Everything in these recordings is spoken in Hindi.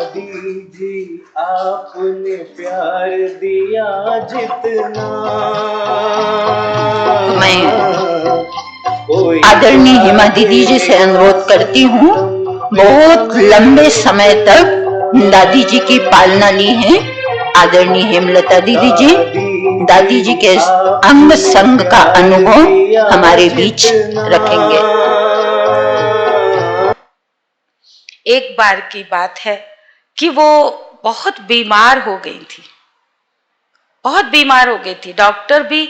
दादी जी आपने प्यार दिया जितना, मैं आदरणीय हेमा दीदी जी से अनुरोध करती हूँ, बहुत लंबे समय तक दादी जी की पालना ली है आदरणीय हेमलता दीदी जी। दादी जी के अंग संग का अनुभव हमारे बीच रखेंगे। एक बार की बात है कि वो बहुत बीमार हो गई थी, बहुत बीमार हो गई थी। डॉक्टर भी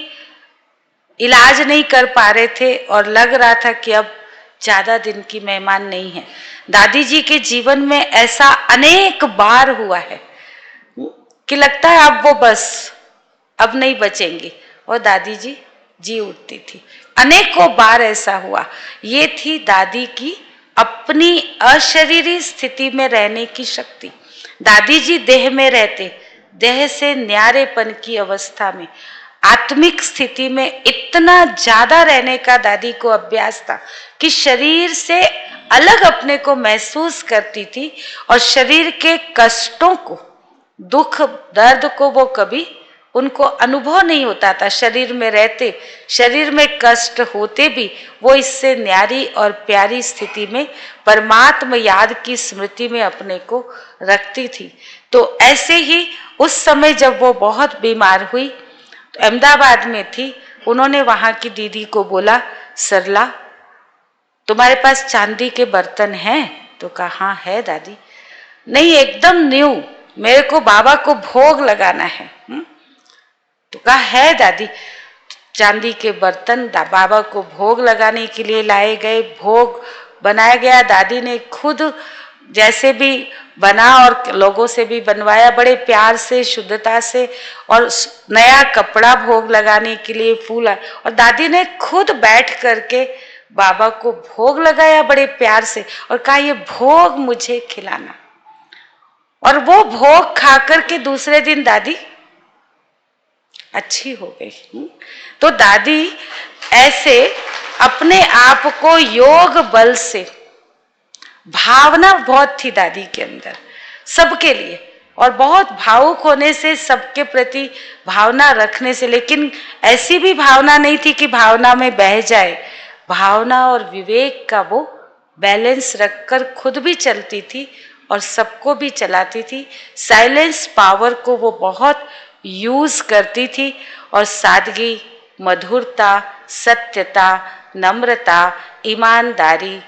इलाज नहीं कर पा रहे थे और लग रहा था कि अब ज्यादा दिन की मेहमान नहीं है। दादी जी के जीवन में ऐसा अनेक बार हुआ है कि लगता है अब वो बस अब नहीं बचेंगी, और दादी जी जी उठती थी। अनेकों बार ऐसा हुआ। ये थी दादी की अपनी अशरीरी स्थिति में रहने की शक्ति। दादी जी देह में रहते, देह से न्यारेपन की अवस्था में, आत्मिक स्थिति में इतना ज्यादा रहने का दादी को अभ्यास था कि शरीर से अलग अपने को महसूस करती थी, और शरीर के कष्टों को, दुख दर्द को वो कभी उनको अनुभव नहीं होता था। शरीर में रहते, शरीर में कष्ट होते भी वो इससे न्यारी और प्यारी स्थिति में परमात्मा याद की स्मृति में अपने को रखती थी। तो ऐसे ही उस समय जब वो बहुत बीमार हुई, तो अहमदाबाद में थी, उन्होंने वहां की दीदी को बोला, सरला तुम्हारे पास चांदी के बर्तन हैं? तो कहा हाँ है दादी। नहीं, एकदम न्यू, मेरे को बाबा को भोग लगाना है। तो कहा है दादी। चांदी के बर्तन बाबा को भोग लगाने के लिए लाए गए, भोग बनाया गया। दादी ने खुद जैसे भी बना और लोगों से भी बनवाया, बड़े प्यार से, शुद्धता से, और नया कपड़ा भोग लगाने के लिए, फूल, और दादी ने खुद बैठ करके बाबा को भोग लगाया बड़े प्यार से, और कहा ये भोग मुझे खिलाना। और वो भोग खा करके दूसरे दिन दादी अच्छी हो गई। तो दादी ऐसे अपने आप को योग बल से, भावना बहुत थी दादी के अंदर सबके लिए, और बहुत भावुक होने से, सबके प्रति भावना रखने से, लेकिन ऐसी भी भावना नहीं थी कि भावना में बह जाए। भावना और विवेक का वो बैलेंस रखकर खुद भी चलती थी और सबको भी चलाती थी। साइलेंस पावर को वो बहुत यूज करती थी, और सादगी, मधुरता, सत्यता, नम्रता, ईमानदारी,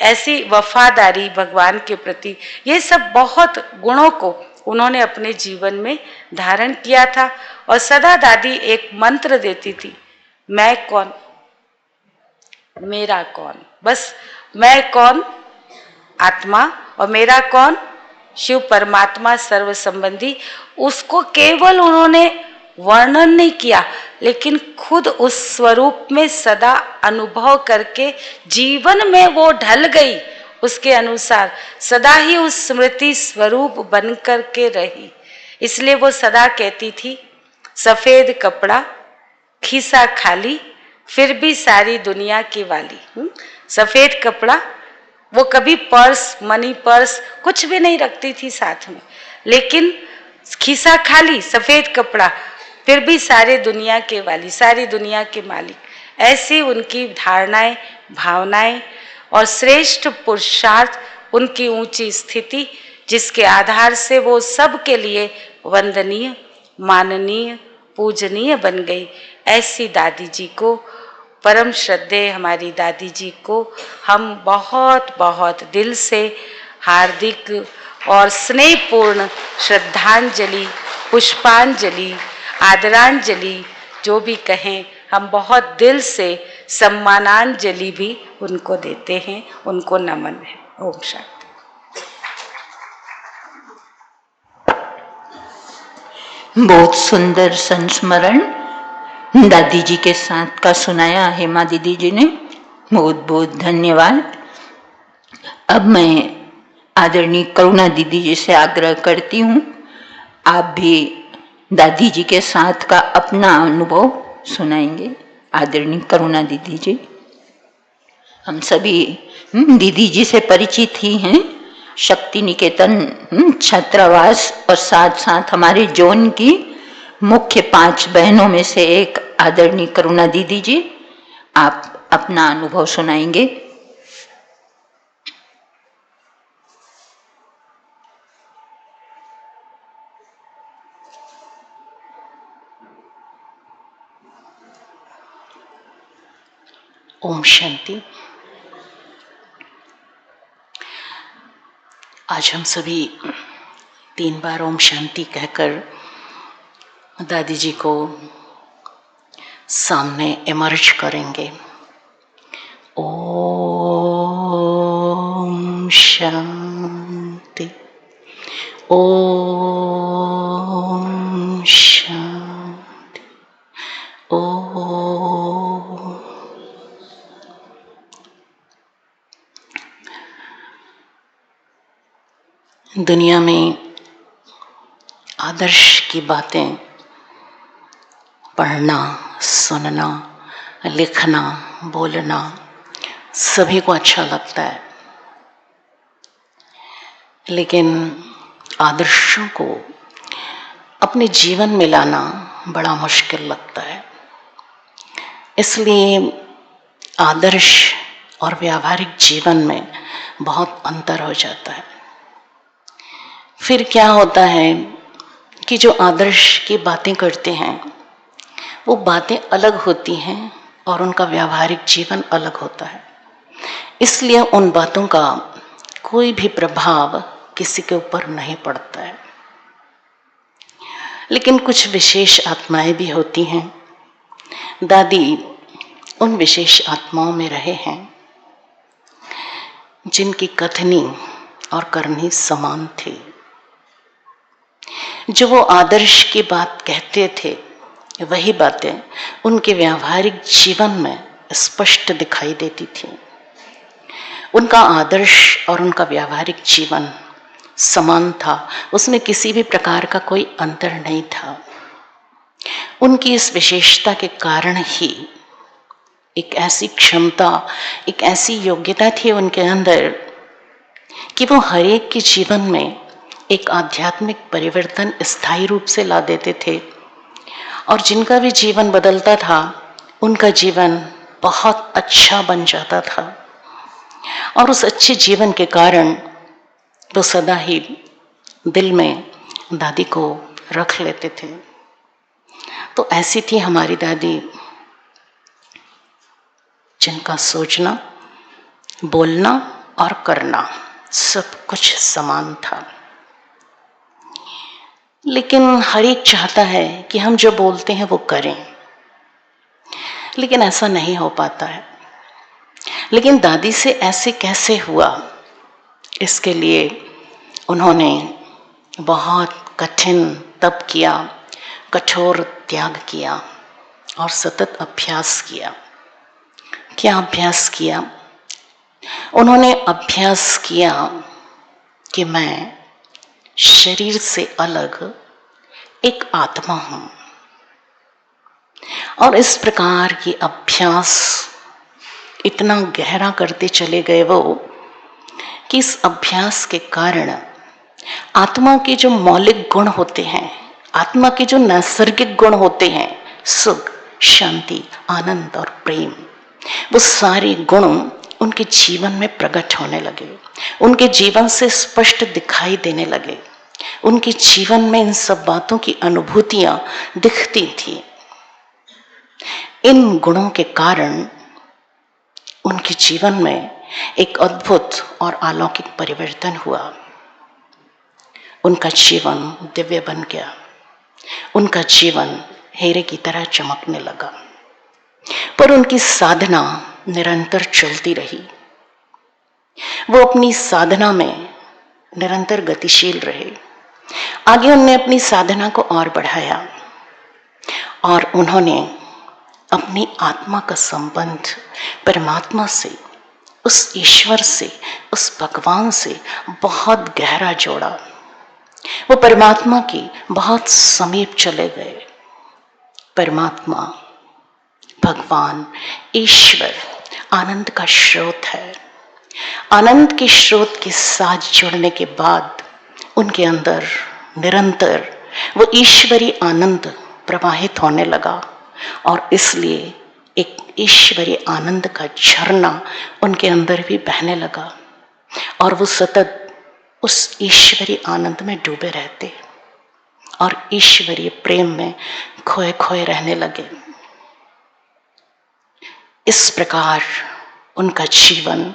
ऐसी वफादारी भगवान के प्रति, ये सब बहुत गुणों को उन्होंने अपने जीवन में धारण किया था। और सदा दादी एक मंत्र देती थी, मैं कौन, मेरा कौन। बस मैं कौन, आत्मा, और मेरा कौन, शिव परमात्मा सर्व संबंधी। उसको केवल उन्होंने वर्णन नहीं किया, लेकिन खुद उस स्वरूप में सदा अनुभव करके जीवन में वो ढल गई, उसके अनुसार सदा ही उस स्मृति स्वरूप बन करके रही। इसलिए वो सदा कहती थी, सफेद कपड़ा, खीसा खाली, फिर भी सारी दुनिया की वाली। सफेद कपड़ा, वो कभी पर्स, मनी पर्स कुछ भी नहीं रखती थी साथ में, लेकिन खीसा खाली, सफेद कपड़ा, फिर भी सारे दुनिया के वाली, सारी दुनिया के मालिक। ऐसी उनकी धारणाएं, भावनाएं और श्रेष्ठ पुरुषार्थ, उनकी ऊंची स्थिति, जिसके आधार से वो सबके लिए वंदनीय, माननीय, पूजनीय बन गई। ऐसी दादी जी को, परम श्रद्धेय हमारी दादी जी को हम बहुत बहुत दिल से हार्दिक और स्नेहपूर्ण श्रद्धांजलि, पुष्पांजलि, आदरांजलि, जो भी कहें, हम बहुत दिल से सम्मानांजलि भी उनको देते हैं, उनको नमन है। ओम शांति। बहुत सुंदर संस्मरण दादी जी के साथ का सुनाया हेमा दीदी जी ने, बहुत बहुत धन्यवाद। अब मैं आदरणीय करुणा दीदी जी से आग्रह करती हूँ, आप भी दादी जी के साथ का अपना अनुभव सुनाएंगे। आदरणीय करुणा दीदी जी, हम सभी दीदी जी से परिचित ही हैं, शक्ति निकेतन छात्रावास और साथ साथ हमारे जोन की मुख्य 5 बहनों में से एक आदरणीय करुणा दीदी जी, आप अपना अनुभव सुनाएंगे। ओम शांति। आज हम सभी 3 बार ओम शांति कहकर दादी जी को सामने इमर्ज करेंगे। ओम शांति, ओम शांति, ओम। दुनिया में आदर्श की बातें पढ़ना, सुनना, लिखना, बोलना सभी को अच्छा लगता है, लेकिन आदर्शों को अपने जीवन में लाना बड़ा मुश्किल लगता है। इसलिए आदर्श और व्यावहारिक जीवन में बहुत अंतर हो जाता है। फिर क्या होता है कि जो आदर्श की बातें करते हैं वो बातें अलग होती हैं और उनका व्यावहारिक जीवन अलग होता है। इसलिए उन बातों का कोई भी प्रभाव किसी के ऊपर नहीं पड़ता है। लेकिन कुछ विशेष आत्माएं भी होती हैं। दादी उन विशेष आत्माओं में रहे हैं जिनकी कथनी और करनी समान थी। जो वो आदर्श की बात कहते थे वही बातें उनके व्यावहारिक जीवन में स्पष्ट दिखाई देती थी। उनका आदर्श और उनका व्यावहारिक जीवन समान था, उसमें किसी भी प्रकार का कोई अंतर नहीं था। उनकी इस विशेषता के कारण ही एक ऐसी क्षमता, एक ऐसी योग्यता थी उनके अंदर कि वो हर एक के जीवन में एक आध्यात्मिक परिवर्तन स्थायी रूप से ला देते थे। और जिनका भी जीवन बदलता था उनका जीवन बहुत अच्छा बन जाता था। और उस अच्छे जीवन के कारण वो सदा ही दिल में दादी को रख लेते थे। तो ऐसी थी हमारी दादी, जिनका सोचना, बोलना और करना सब कुछ समान था। लेकिन हर एक चाहता है कि हम जो बोलते हैं वो करें, लेकिन ऐसा नहीं हो पाता है। लेकिन दादी से ऐसे कैसे हुआ, इसके लिए उन्होंने बहुत कठिन तप किया, कठोर त्याग किया और सतत अभ्यास किया। क्या अभ्यास किया? उन्होंने अभ्यास किया कि मैं शरीर से अलग एक आत्मा हूं। और इस प्रकार की अभ्यास इतना गहरा करते चले गए वो कि इस अभ्यास के कारण आत्मा के जो मौलिक गुण होते हैं, आत्मा के जो नैसर्गिक गुण होते हैं, सुख, शांति, आनंद और प्रेम, वो सारे गुण उनके जीवन में प्रकट होने लगे, उनके जीवन से स्पष्ट दिखाई देने लगे। उनके जीवन में इन सब बातों की अनुभूतियां दिखती थी। इन गुणों के कारण उनके जीवन में एक अद्भुत और अलौकिक परिवर्तन हुआ। उनका जीवन दिव्य बन गया, उनका जीवन हीरे की तरह चमकने लगा। पर उनकी साधना निरंतर चलती रही। वो अपनी साधना में निरंतर गतिशील रहे। आगे उन्होंने अपनी साधना को और बढ़ाया और उन्होंने अपनी आत्मा का संबंध परमात्मा से, उस ईश्वर से, उस भगवान से बहुत गहरा जोड़ा। वो परमात्मा की बहुत समीप चले गए। परमात्मा, भगवान, ईश्वर आनंद का स्रोत है। आनंद के स्रोत के साथ जुड़ने के बाद उनके अंदर निरंतर वो ईश्वरीय आनंद प्रवाहित होने लगा और इसलिए एक ईश्वरीय आनंद का झरना उनके अंदर भी बहने लगा और वो सतत उस ईश्वरीय आनंद में डूबे रहते और ईश्वरीय प्रेम में खोए खोए रहने लगे। इस प्रकार उनका जीवन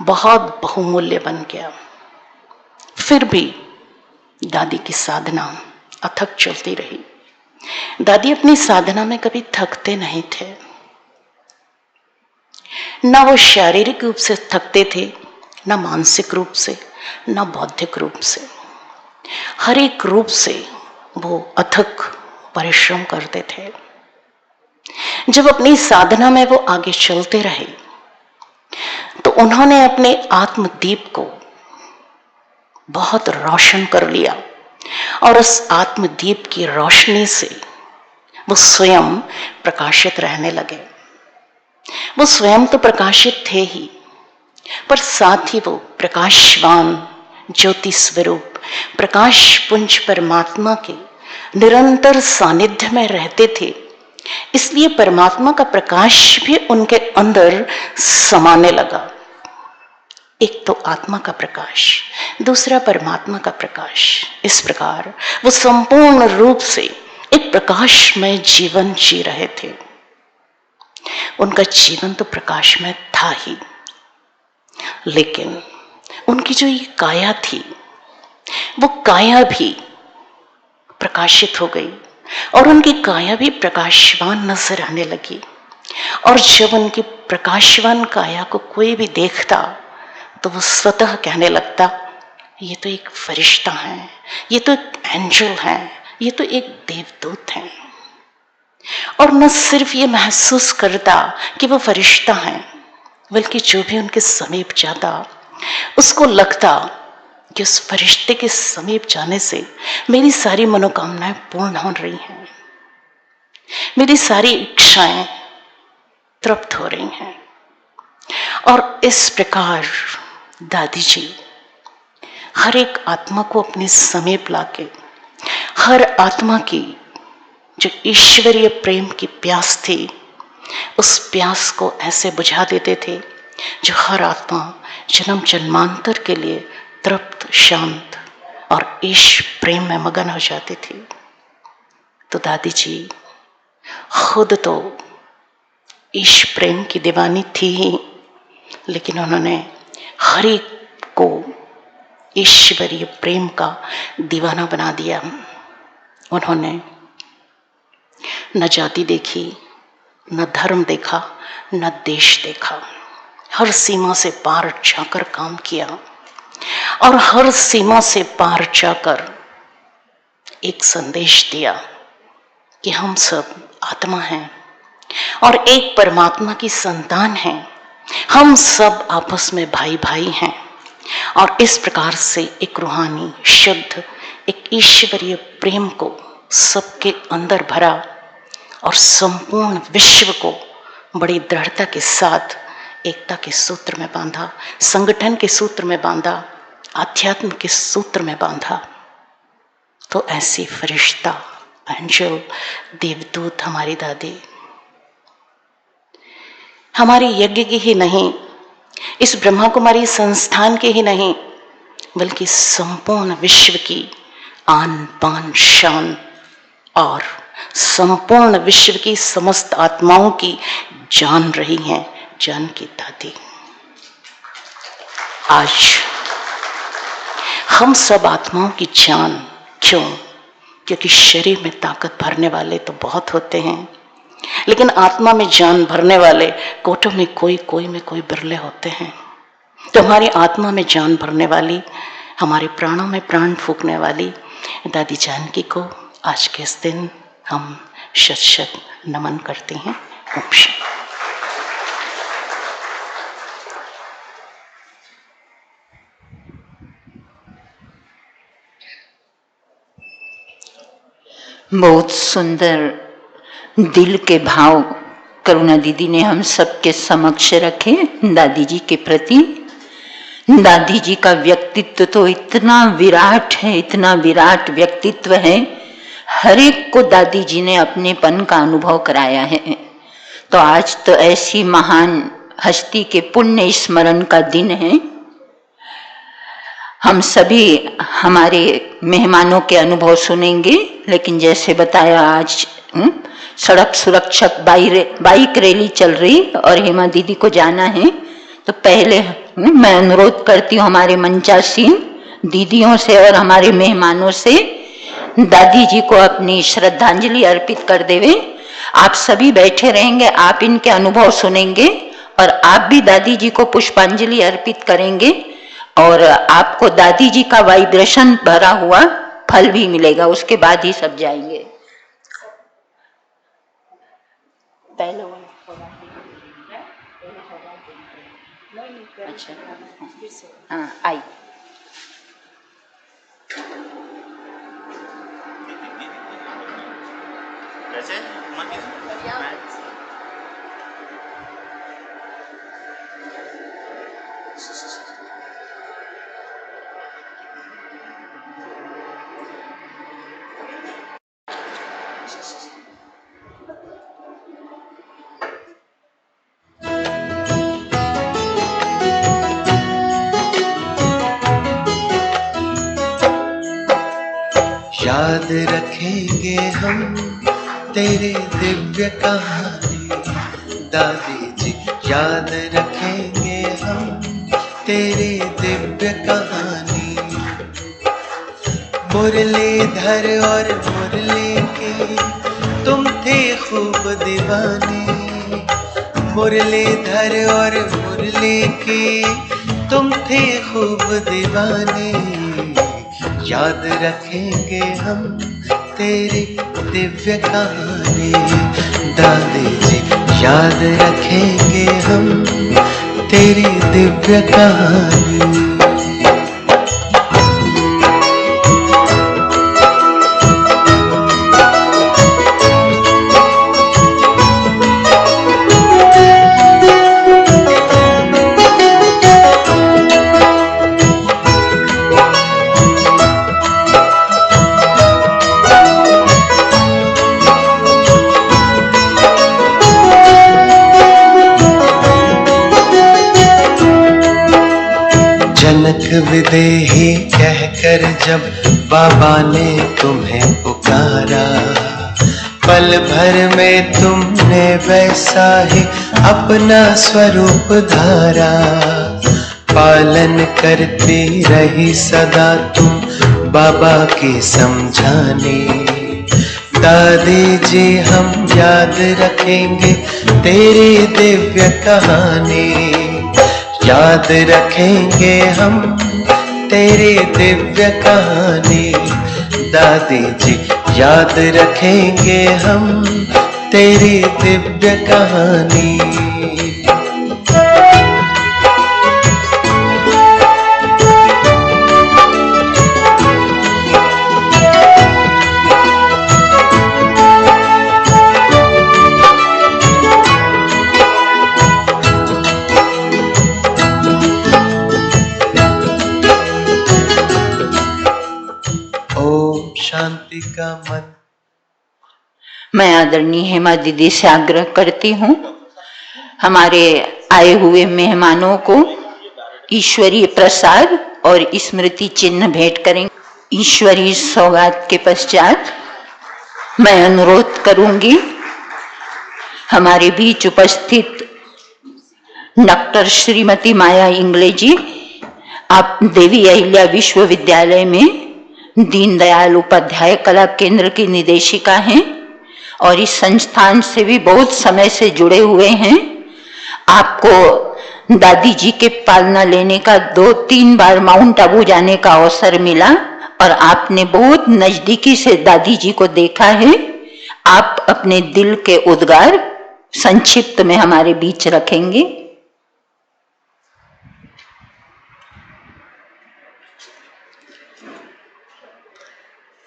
बहुत बहुमूल्य बन गया। फिर भी दादी की साधना अथक चलती रही। दादी अपनी साधना में कभी थकते नहीं थे। न वो शारीरिक रूप से थकते थे, न मानसिक रूप से, न बौद्धिक रूप से। हर एक रूप से वो अथक परिश्रम करते थे। जब अपनी साधना में वो आगे चलते रहे तो उन्होंने अपने आत्मदीप को बहुत रोशन कर लिया और उस आत्मदीप की रोशनी से वो स्वयं प्रकाशित रहने लगे। वो स्वयं तो प्रकाशित थे ही, पर साथ ही वो प्रकाशवान ज्योति स्वरूप प्रकाश पुंज परमात्मा के निरंतर सानिध्य में रहते थे। इसलिए परमात्मा का प्रकाश भी उनके अंदर समाने लगा। एक तो आत्मा का प्रकाश, दूसरा परमात्मा का प्रकाश। इस प्रकार वो संपूर्ण रूप से एक प्रकाशमय जीवन जी रहे थे। उनका जीवन तो प्रकाशमय था ही, लेकिन उनकी जो ये काया थी, वो काया भी प्रकाशित हो गई और उनकी काया भी प्रकाशवान नजर आने लगी। और जब उनकी प्रकाशवान काया को कोई भी देखता तो वो स्वतः कहने लगता, ये तो एक फरिश्ता है, ये तो एक एंजल है, ये तो एक देवदूत है। और न सिर्फ ये महसूस करता कि वो फरिश्ता है, बल्कि जो भी उनके समीप जाता उसको लगता कि उस फरिश्ते के समीप जाने से मेरी सारी मनोकामनाएं पूर्ण हो रही हैं, मेरी सारी इच्छाएं तृप्त हो रही हैं। और इस प्रकार दादी जी हर एक आत्मा को अपने समीप लाके हर आत्मा की जो ईश्वरीय प्रेम की प्यास थी, उस प्यास को ऐसे बुझा देते थे जो हर आत्मा जन्म जन्मांतर के लिए तृप्त, शांत और ईश प्रेम में मगन हो जाती थी। तो दादी जी खुद तो ईश प्रेम की दीवानी थी ही, लेकिन उन्होंने हर एक को ईश्वरीय प्रेम का दीवाना बना दिया। उन्होंने न जाति देखी, न धर्म देखा, न देश देखा। हर सीमा से पार जाकर काम किया और हर सीमा से पार जाकर एक संदेश दिया कि हम सब आत्मा हैं और एक परमात्मा की संतान हैं। हम सब आपस में भाई भाई हैं और इस प्रकार से एक रूहानी शुद्ध, एक ईश्वरीय प्रेम को सबके अंदर भरा और संपूर्ण विश्व को बड़ी दृढ़ता के साथ एकता के सूत्र में बांधा, संगठन के सूत्र में बांधा, आध्यात्म के सूत्र में बांधा। तो ऐसी फरिश्ता, एंजल, देवदूत हमारी दादी हमारे यज्ञ की ही नहीं, इस ब्रह्मा कुमारी संस्थान के ही नहीं, बल्कि संपूर्ण विश्व की आन बान शान और संपूर्ण विश्व की समस्त आत्माओं की जान रही हैं, जान की दादी। आज हम सब आत्माओं की जान, क्यों? क्योंकि शरीर में ताकत भरने वाले तो बहुत होते हैं, लेकिन आत्मा में जान भरने वाले कोटों में कोई बिरले होते हैं। तो हमारी आत्मा में जान भरने वाली, हमारे प्राणों में प्राण फूंकने वाली दादी जानकी को आज के इस दिन हम शत शत नमन करते हैं। ओम शांति। बहुत सुंदर दिल के भाव करुणा दीदी ने हम सबके समक्ष रखे दादी जी के प्रति। दादी जी का व्यक्तित्व तो इतना विराट है, इतना विराट व्यक्तित्व है, हर एक को दादी जी ने अपनेपन का अनुभव कराया है। तो आज तो ऐसी महान हस्ती के पुण्य स्मरण का दिन है। हम सभी हमारे मेहमानों के अनुभव सुनेंगे, लेकिन जैसे बताया आज सड़क सुरक्षक बाइक रैली चल रही और हेमा दीदी को जाना है। तो पहले मैं अनुरोध करती हूँ हमारे मंचासीन दीदियों से और हमारे मेहमानों से, दादी जी को अपनी श्रद्धांजलि अर्पित कर देवे। आप सभी बैठे रहेंगे, आप इनके अनुभव सुनेंगे और आप भी दादी जी को पुष्पांजलि अर्पित करेंगे और आपको दादी जी का वाइब्रेशन भरा हुआ फल भी मिलेगा। उसके बाद ही सब जाएंगे। पहले अच्छा, हाँ आई। याद रखेंगे हम तेरे दिव्य कहानी दादी जी, याद रखेंगे हम तेरे दिव्य कहानी। मुरलीधर और मुरली के तुम थे खूब दीवाने, मुरलीधर और मुरली के तुम थे खूब दीवाने। याद रखेंगे हम तेरी दिव्य कहानी दादी जी, याद रखेंगे हम तेरी दिव्य कहानी। जनक विदेही कहकर जब बाबा ने तुम्हें पुकारा, पल भर में तुमने वैसा ही अपना स्वरूप धारा। पालन करती रही सदा तुम बाबा की समझाने। दादी जी हम याद रखेंगे तेरी दिव्य कहानी, याद रखेंगे हम तेरी दिव्य कहानी दादी जी, याद रखेंगे हम तेरी दिव्य कहानी। शांति का मन। मैं आदरणीय हेमा दीदी से आग्रह करती हूँ हमारे आए हुए मेहमानों को ईश्वरीय प्रसाद और स्मृति चिन्ह भेंट करेंगे। ईश्वरीय सौगात के पश्चात मैं अनुरोध करूंगी हमारे बीच उपस्थित डॉक्टर श्रीमती माया इंगले जी, आप देवी अहिल्या विश्वविद्यालय में दीनदयाल उपाध्याय कला केंद्र की निदेशिका हैं और इस संस्थान से भी बहुत समय से जुड़े हुए हैं। आपको दादी जी के पालना लेने का 2-3 बार माउंट आबू जाने का अवसर मिला और आपने बहुत नजदीकी से दादी जी को देखा है। आप अपने दिल के उद्गार संक्षिप्त में हमारे बीच रखेंगे।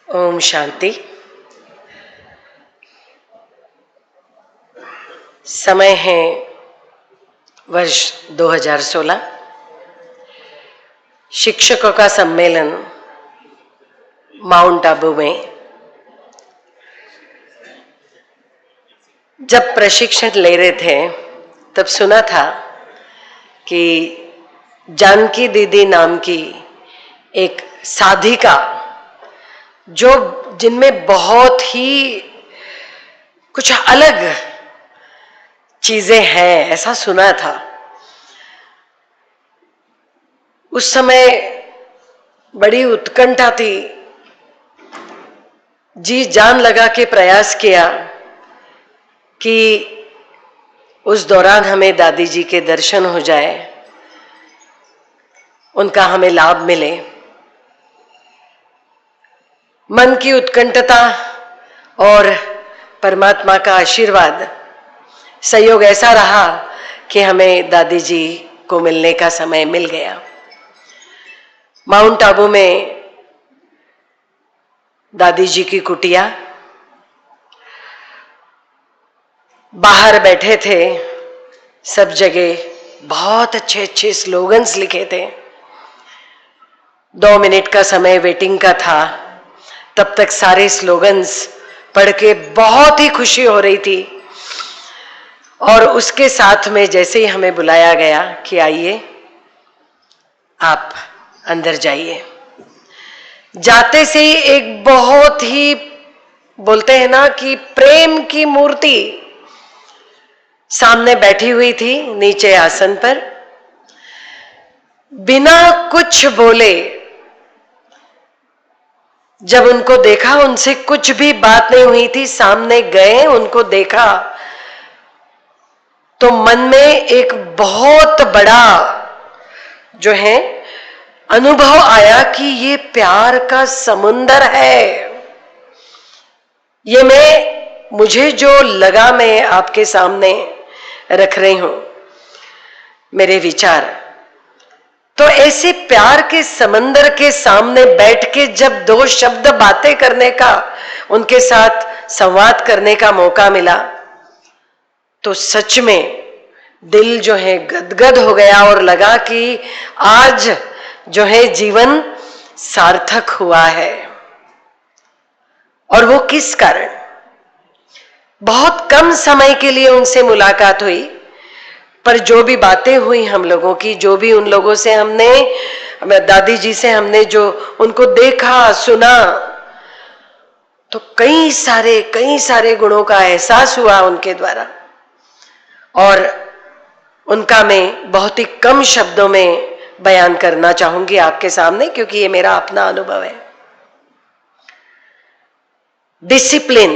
ओम शांति। समय है वर्ष 2016। शिक्षकों का सम्मेलन माउंट आबू में जब प्रशिक्षण ले रहे थे तब सुना था कि जानकी दीदी नाम की एक साधिका जो जिनमें बहुत ही कुछ अलग चीजें हैं ऐसा सुना था। उस समय बड़ी उत्कंठा थी, जी जान लगा के प्रयास किया कि उस दौरान हमें दादी जी के दर्शन हो जाए, उनका हमें लाभ मिले। मन की उत्कंठता और परमात्मा का आशीर्वाद सहयोग ऐसा रहा कि हमें दादी जी को मिलने का समय मिल गया। माउंट आबू में दादी जी की कुटिया, बाहर बैठे थे, सब जगह बहुत अच्छे अच्छे स्लोगन्स लिखे थे। 2 मिनट का समय वेटिंग का था, तब तक सारे स्लोगन्स पढ़ के बहुत ही खुशी हो रही थी। और उसके साथ में जैसे ही हमें बुलाया गया कि आइए आप अंदर जाइए, जाते से ही एक बहुत ही बोलते हैं ना कि प्रेम की मूर्ति सामने बैठी हुई थी नीचे आसन पर। बिना कुछ बोले जब उनको देखा, उनसे कुछ भी बात नहीं हुई थी, सामने गए, उनको देखा तो मन में एक बहुत बड़ा जो है अनुभव आया कि ये प्यार का समुंदर है। ये मुझे जो लगा मैं आपके सामने रख रही हूं, मेरे विचार। तो ऐसे प्यार के समंदर के सामने बैठ के जब 2 शब्द बातें करने का, उनके साथ संवाद करने का मौका मिला, तो सच में दिल जो है गदगद हो गया और लगा कि आज जो है जीवन सार्थक हुआ है। और वो किस कारण? बहुत कम समय के लिए उनसे मुलाकात हुई, पर जो भी बातें हुई हम लोगों की, जो भी उन लोगों से हमने, दादी जी से हमने जो उनको देखा सुना, तो कई सारे गुणों का एहसास हुआ उनके द्वारा। और उनका मैं बहुत ही कम शब्दों में बयान करना चाहूंगी आपके सामने, क्योंकि ये मेरा अपना अनुभव है। डिसिप्लिन,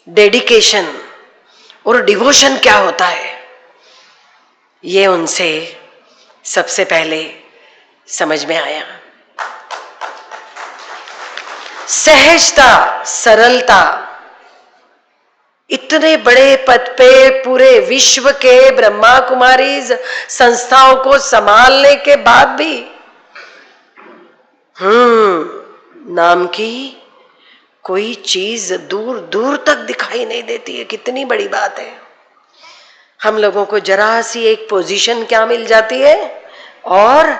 डेडिकेशन और डिवोशन क्या होता है, ये उनसे सबसे पहले समझ में आया। सहजता, सरलता, इतने बड़े पद पे पूरे विश्व के ब्रह्मा कुमारी संस्थाओं को संभालने के बाद भी नाम की कोई चीज दूर दूर तक दिखाई नहीं देती है। कितनी बड़ी बात है। हम लोगों को जरा सी एक पोजीशन क्या मिल जाती है, और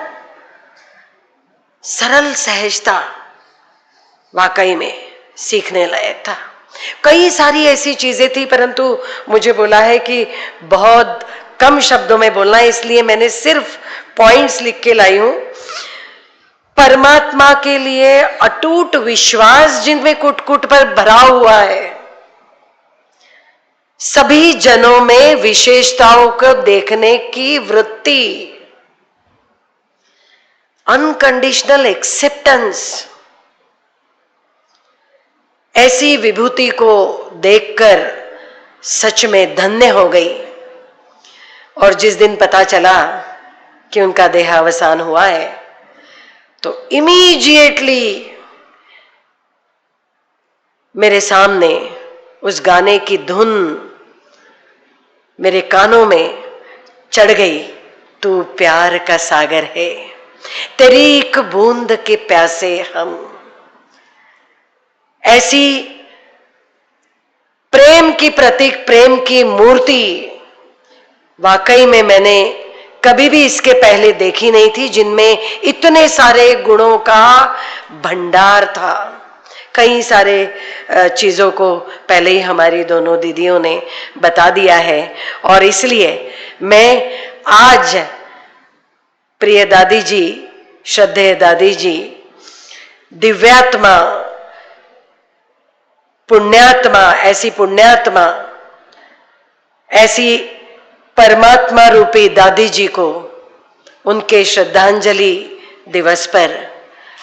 सरल सहजता वाकई में सीखने लायक था। कई सारी ऐसी चीजें थी, परंतु मुझे बोला है कि बहुत कम शब्दों में बोलना है, इसलिए मैंने सिर्फ पॉइंट्स लिख के लाई हूं। परमात्मा के लिए अटूट विश्वास जिनमें कुट कुट पर भरा हुआ है, सभी जनों में विशेषताओं को देखने की वृत्ति, अनकंडीशनल एक्सेप्टेंस, ऐसी विभूति को देखकर सच में धन्य हो गई। और जिस दिन पता चला कि उनका देहावसान हुआ है, तो इमीडिएटली मेरे सामने उस गाने की धुन मेरे कानों में चढ़ गई। तू प्यार का सागर है, तेरी एक बूंद के प्यासे हम। ऐसी प्रेम की प्रतीक, प्रेम की मूर्ति वाकई में मैंने कभी भी इसके पहले देखी नहीं थी, जिनमें इतने सारे गुणों का भंडार था। कई सारे चीजों को पहले ही हमारी दोनों दीदियों ने बता दिया है, और इसलिए मैं आज प्रिय दादी जी, श्रद्धेय दादी जी, दिव्यात्मा, पुण्यात्मा, ऐसी पुण्यात्मा, ऐसी परमात्मा रूपी दादी जी को उनके श्रद्धांजलि दिवस पर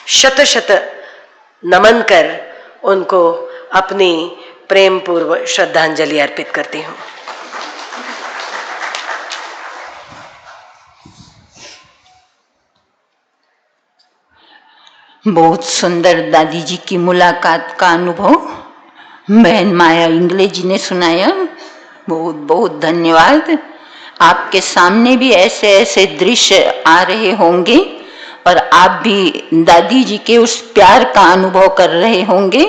शत शत नमन कर उनको अपनी प्रेम पूर्व श्रद्धांजलि अर्पित करती हूँ। बहुत सुंदर दादी जी की मुलाकात का अनुभव बहन माया इंगले जी ने सुनाया। बहुत बहुत धन्यवाद। आपके सामने भी ऐसे ऐसे दृश्य आ रहे होंगे और आप भी दादी जी के उस प्यार का अनुभव कर रहे होंगे।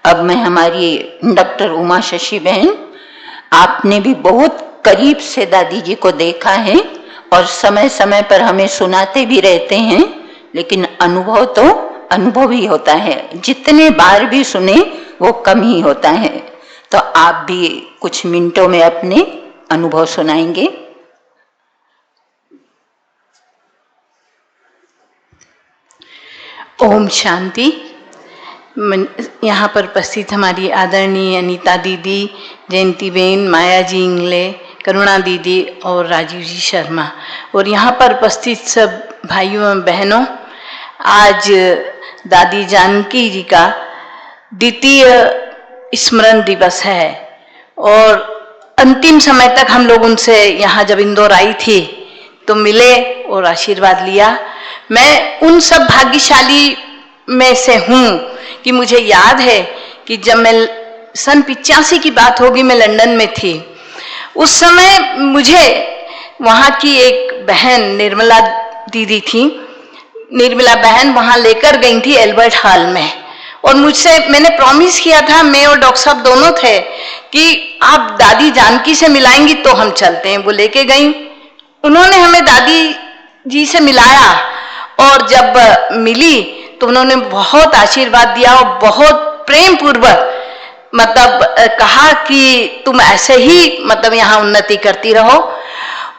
अब मैं हमारी डॉक्टर उमा शशि बहन, आपने भी बहुत करीब से दादी जी को देखा है और समय समय पर हमें सुनाते भी रहते हैं, लेकिन अनुभव तो अनुभव ही होता है, जितने बार भी सुने वो कम ही होता है। तो आप भी कुछ मिनटों में अपने अनुभव सुनाएंगे। ओम शांति। यहाँ पर उपस्थित हमारी आदरणीय अनीता दीदी, जयंती बेन, माया जी इंगले, करुणा दीदी और राजीव जी शर्मा, और यहाँ पर उपस्थित सब भाइयों एवं बहनों, आज दादी जानकी जी का द्वितीय स्मरण दिवस है और अंतिम समय तक हम लोग उनसे यहाँ जब इंदौर आई थी तो मिले और आशीर्वाद लिया। मैं उन सब भाग्यशाली में से हूँ कि मुझे याद है कि जब मैं सन 85 की बात होगी, मैं लंदन में थी। उस समय मुझे वहाँ की एक बहन निर्मला दीदी थी, निर्मला बहन वहाँ लेकर गई थी एल्बर्ट हॉल में, और मुझसे मैंने प्रॉमिस किया था, मैं और डॉक्टर साहब दोनों थे, कि आप दादी जानकी से मिलाएंगी तो हम चलते हैं। वो लेके गई, उन्होंने हमें दादी जी से मिलाया और जब मिली तो उन्होंने बहुत आशीर्वाद दिया और बहुत प्रेम पूर्वक मतलब कहा कि तुम ऐसे ही मतलब यहाँ उन्नति करती रहो।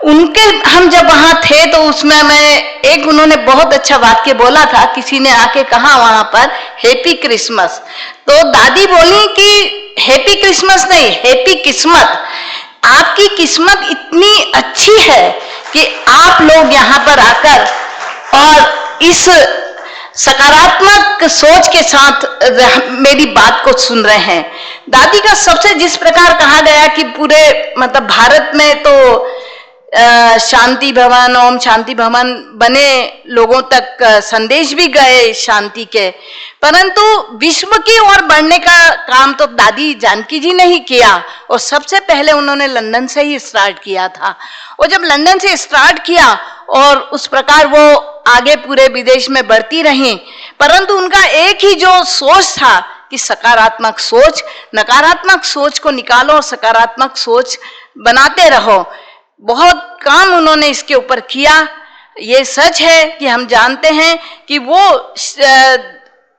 उनके हम जब वहाँ थे तो उसमें मैं एक उन्होंने बहुत अच्छा वाक्य बोला था, किसी ने आके कहा वहाँ पर हैप्पी क्रिसमस, तो दादी बोली कि हैप्पी क्रिसमस नहीं, हैप्पी किस्मत। आपकी किस्मत इतनी अच्छी है कि आप लोग यहाँ पर आकर और इस सकारात्मक सोच के साथ मेरी बात को सुन रहे हैं। दादी का सबसे जिस प्रकार कहा गया कि पूरे मतलब भारत में तो शांति भवन, ओम शांति भवन बने, लोगों तक संदेश भी गए शांति के, परंतु विश्व की ओर बढ़ने का काम तो दादी जानकी जी ने ही किया और सबसे पहले उन्होंने लंदन से ही स्टार्ट किया था। और जब लंदन से स्टार्ट किया और उस प्रकार वो आगे पूरे विदेश में बढ़ती रही, परंतु उनका एक ही जो सोच था कि सकारात्मक सोच, नकारात्मक सोच को निकालो और सकारात्मक सोच बनाते रहो। बहुत काम उन्होंने इसके ऊपर किया। ये सच है कि हम जानते हैं कि वो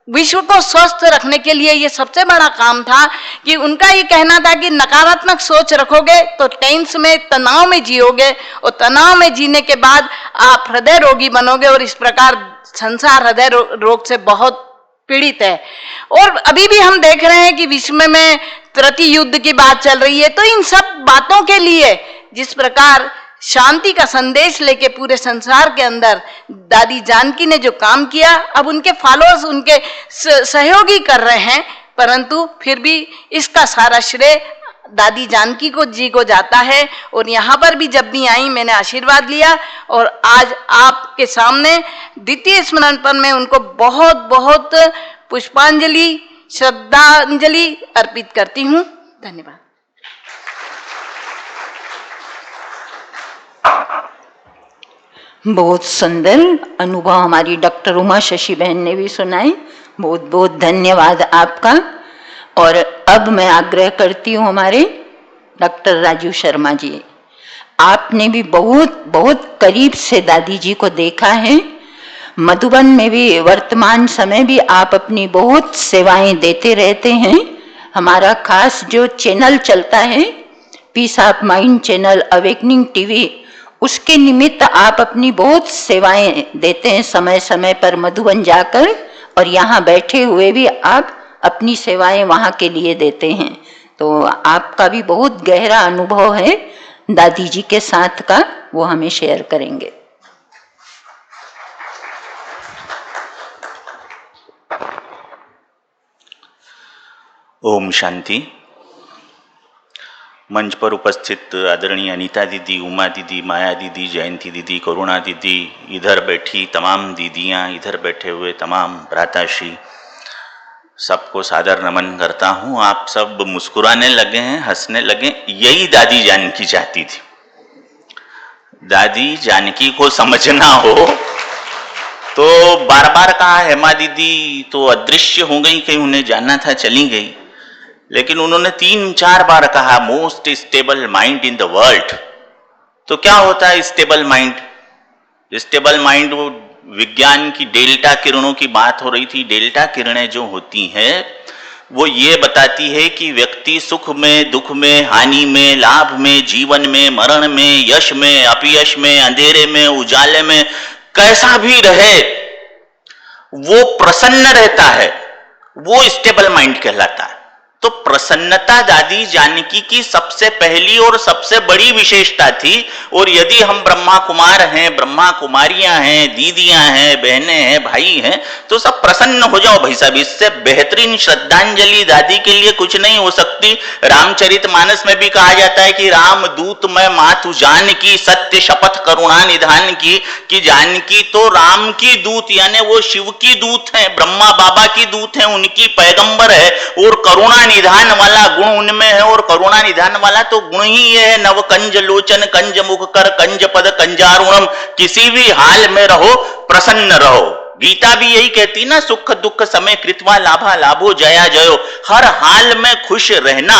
विश्व को स्वस्थ रखने के लिए ये सबसे बड़ा काम था कि उनका ये कहना था कि नकारात्मक सोच रखोगे तो टेंस में, तनाव में जियोगे और तनाव में जीने के बाद आप हृदय रोगी बनोगे, और इस प्रकार संसार हृदय रोग से बहुत पीड़ित है। और अभी भी हम देख रहे हैं कि विश्व में तृतीय युद्ध की बात चल रही है। तो इन सब बातों के लिए जिस प्रकार शांति का संदेश लेके पूरे संसार के अंदर दादी जानकी ने जो काम किया, अब उनके फॉलोअर्स, उनके सहयोगी कर रहे हैं, परंतु फिर भी इसका सारा श्रेय दादी जानकी को जी को जाता है। और यहाँ पर भी जब भी आई मैंने आशीर्वाद लिया और आज आपके सामने द्वितीय स्मरण पर मैं उनको बहुत बहुत पुष्पांजलि, श्रद्धांजलि अर्पित करती हूँ। धन्यवाद। बहुत सुंदर अनुभव हमारी डॉक्टर उमा शशि बहन ने भी सुनाई। बहुत बहुत धन्यवाद आपका। और अब मैं आग्रह करती हूँ हमारे डॉक्टर राजीव शर्मा जी, आपने भी बहुत बहुत करीब से दादी जी को देखा है। मधुबन में भी वर्तमान समय भी आप अपनी बहुत सेवाएं देते रहते हैं। हमारा खास जो चैनल चलता है peace of mind channel, awakening TV, उसके निमित्त आप अपनी बहुत सेवाएं देते हैं समय समय पर मधुबन जाकर, और यहाँ बैठे हुए भी आप अपनी सेवाएं वहाँ के लिए देते हैं। तो आपका भी बहुत गहरा अनुभव है दादी जी के साथ का, वो हमें शेयर करेंगे। ओम शांति। मंच पर उपस्थित आदरणीय अनीता दीदी, उमा दीदी, माया दीदी, जयंती दीदी, करुणा दीदी, इधर बैठी तमाम दीदियाँ, इधर बैठे हुए तमाम भ्राताश्री, सबको सादर नमन करता हूँ। आप सब मुस्कुराने लगे हैं, हंसने लगे। यही दादी जानकी चाहती थी। दादी जानकी को समझना हो तो बार बार कहा हेमा दीदी तो अदृश्य हो गई, कहीं उन्हें जाना था चली गई, लेकिन उन्होंने 3-4 बार कहा most stable mind in the world. तो क्या होता है स्टेबल माइंड? स्टेबल माइंड, वो विज्ञान की डेल्टा किरणों की बात हो रही थी। डेल्टा किरणें जो होती हैं वो ये बताती है कि व्यक्ति सुख में, दुख में, हानि में, लाभ में, जीवन में, मरण में, यश में, अपयश में, अंधेरे में, उजाले में, कैसा भी रहे वो प्रसन्न रहता है, वो स्टेबल माइंड कहलाता है। तो प्रसन्नता दादी जानकी की सबसे पहली और सबसे बड़ी विशेषता थी। और यदि हम ब्रह्मा कुमार हैं, ब्रह्मा कुमारियां हैं, दीदियां हैं, बहनें हैं, भाई हैं, तो सब प्रसन्न हो जाओ भाई साहब। इससे बेहतरीन श्रद्धांजलि दादी के लिए कुछ नहीं हो सकती। रामचरितमानस में भी कहा जाता है कि राम दूत मैं मातु जानकी, सत्य शपथ करुणा निधान की, कि जानकी तो राम की दूत यानी वो शिव की दूत है, ब्रह्मा बाबा की दूत है, उनकी पैगंबर है। और करुणा निधान वाला गुण उनमें है। और करुणा निधान वाला तो गुण ही ये है, नव कंज लोचन, कंज मुख कर, कंज पद कंजारुणम। किसी भी हाल में रहो प्रसन्न रहो। गीता भी यही कहती ना, सुख दुख समय कृत्वा लाभा लाभो जया जयो। हर हाल में खुश रहना,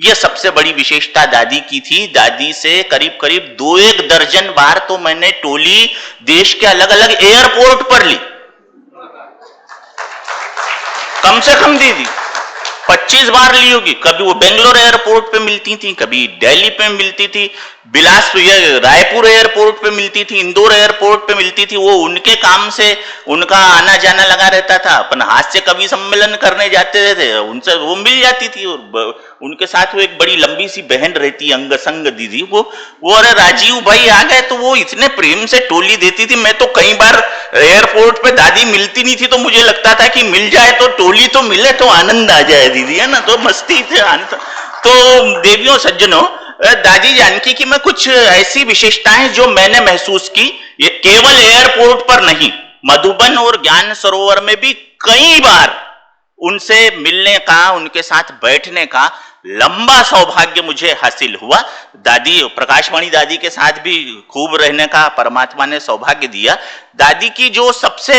यह सबसे बड़ी विशेषता दादी की थी। दादी से करीब करीब 2-1 दर्जन बार तो मैंने टोली देश के अलग अलग एयरपोर्ट पर ली, कम से कम दीदी 25 बार ली होगी। कभी वो बेंगलोर एयरपोर्ट पे मिलती थी, कभी दिल्ली पे मिलती थी, बिलासपुर रायपुर एयरपोर्ट पे मिलती थी, इंदौर एयरपोर्ट पे मिलती थी। वो उनके काम से उनका आना जाना लगा रहता था। अपन हास्य कवि सम्मेलन करने जाते थे, उनसे वो मिल जाती थी। और उनके साथ वो एक बड़ी लंबी सी बहन रहती, अंग संग दीदी, वो अरे राजीव भाई आ गए, तो वो इतने प्रेम से टोली देती थी। मैं तो कई बार एयरपोर्ट पे दादी मिलती नहीं थी तो मुझे लगता था कि मिल जाए तो टोली तो मिले तो आनंद आ जाए दीदी, है ना, तो मस्ती थे। तो देवियों सज्जनों, दादी जानकी की मैं कुछ ऐसी विशेषताएं जो मैंने महसूस की, ये केवल एयरपोर्ट पर नहीं, मधुबन और ज्ञान सरोवर में भी कई बार उनसे मिलने का, उनके साथ बैठने का लंबा सौभाग्य मुझे हासिल हुआ। दादी, प्रकाशवाणी दादी के साथ भी खूब रहने का परमात्मा ने सौभाग्य दिया। दादी की जो सबसे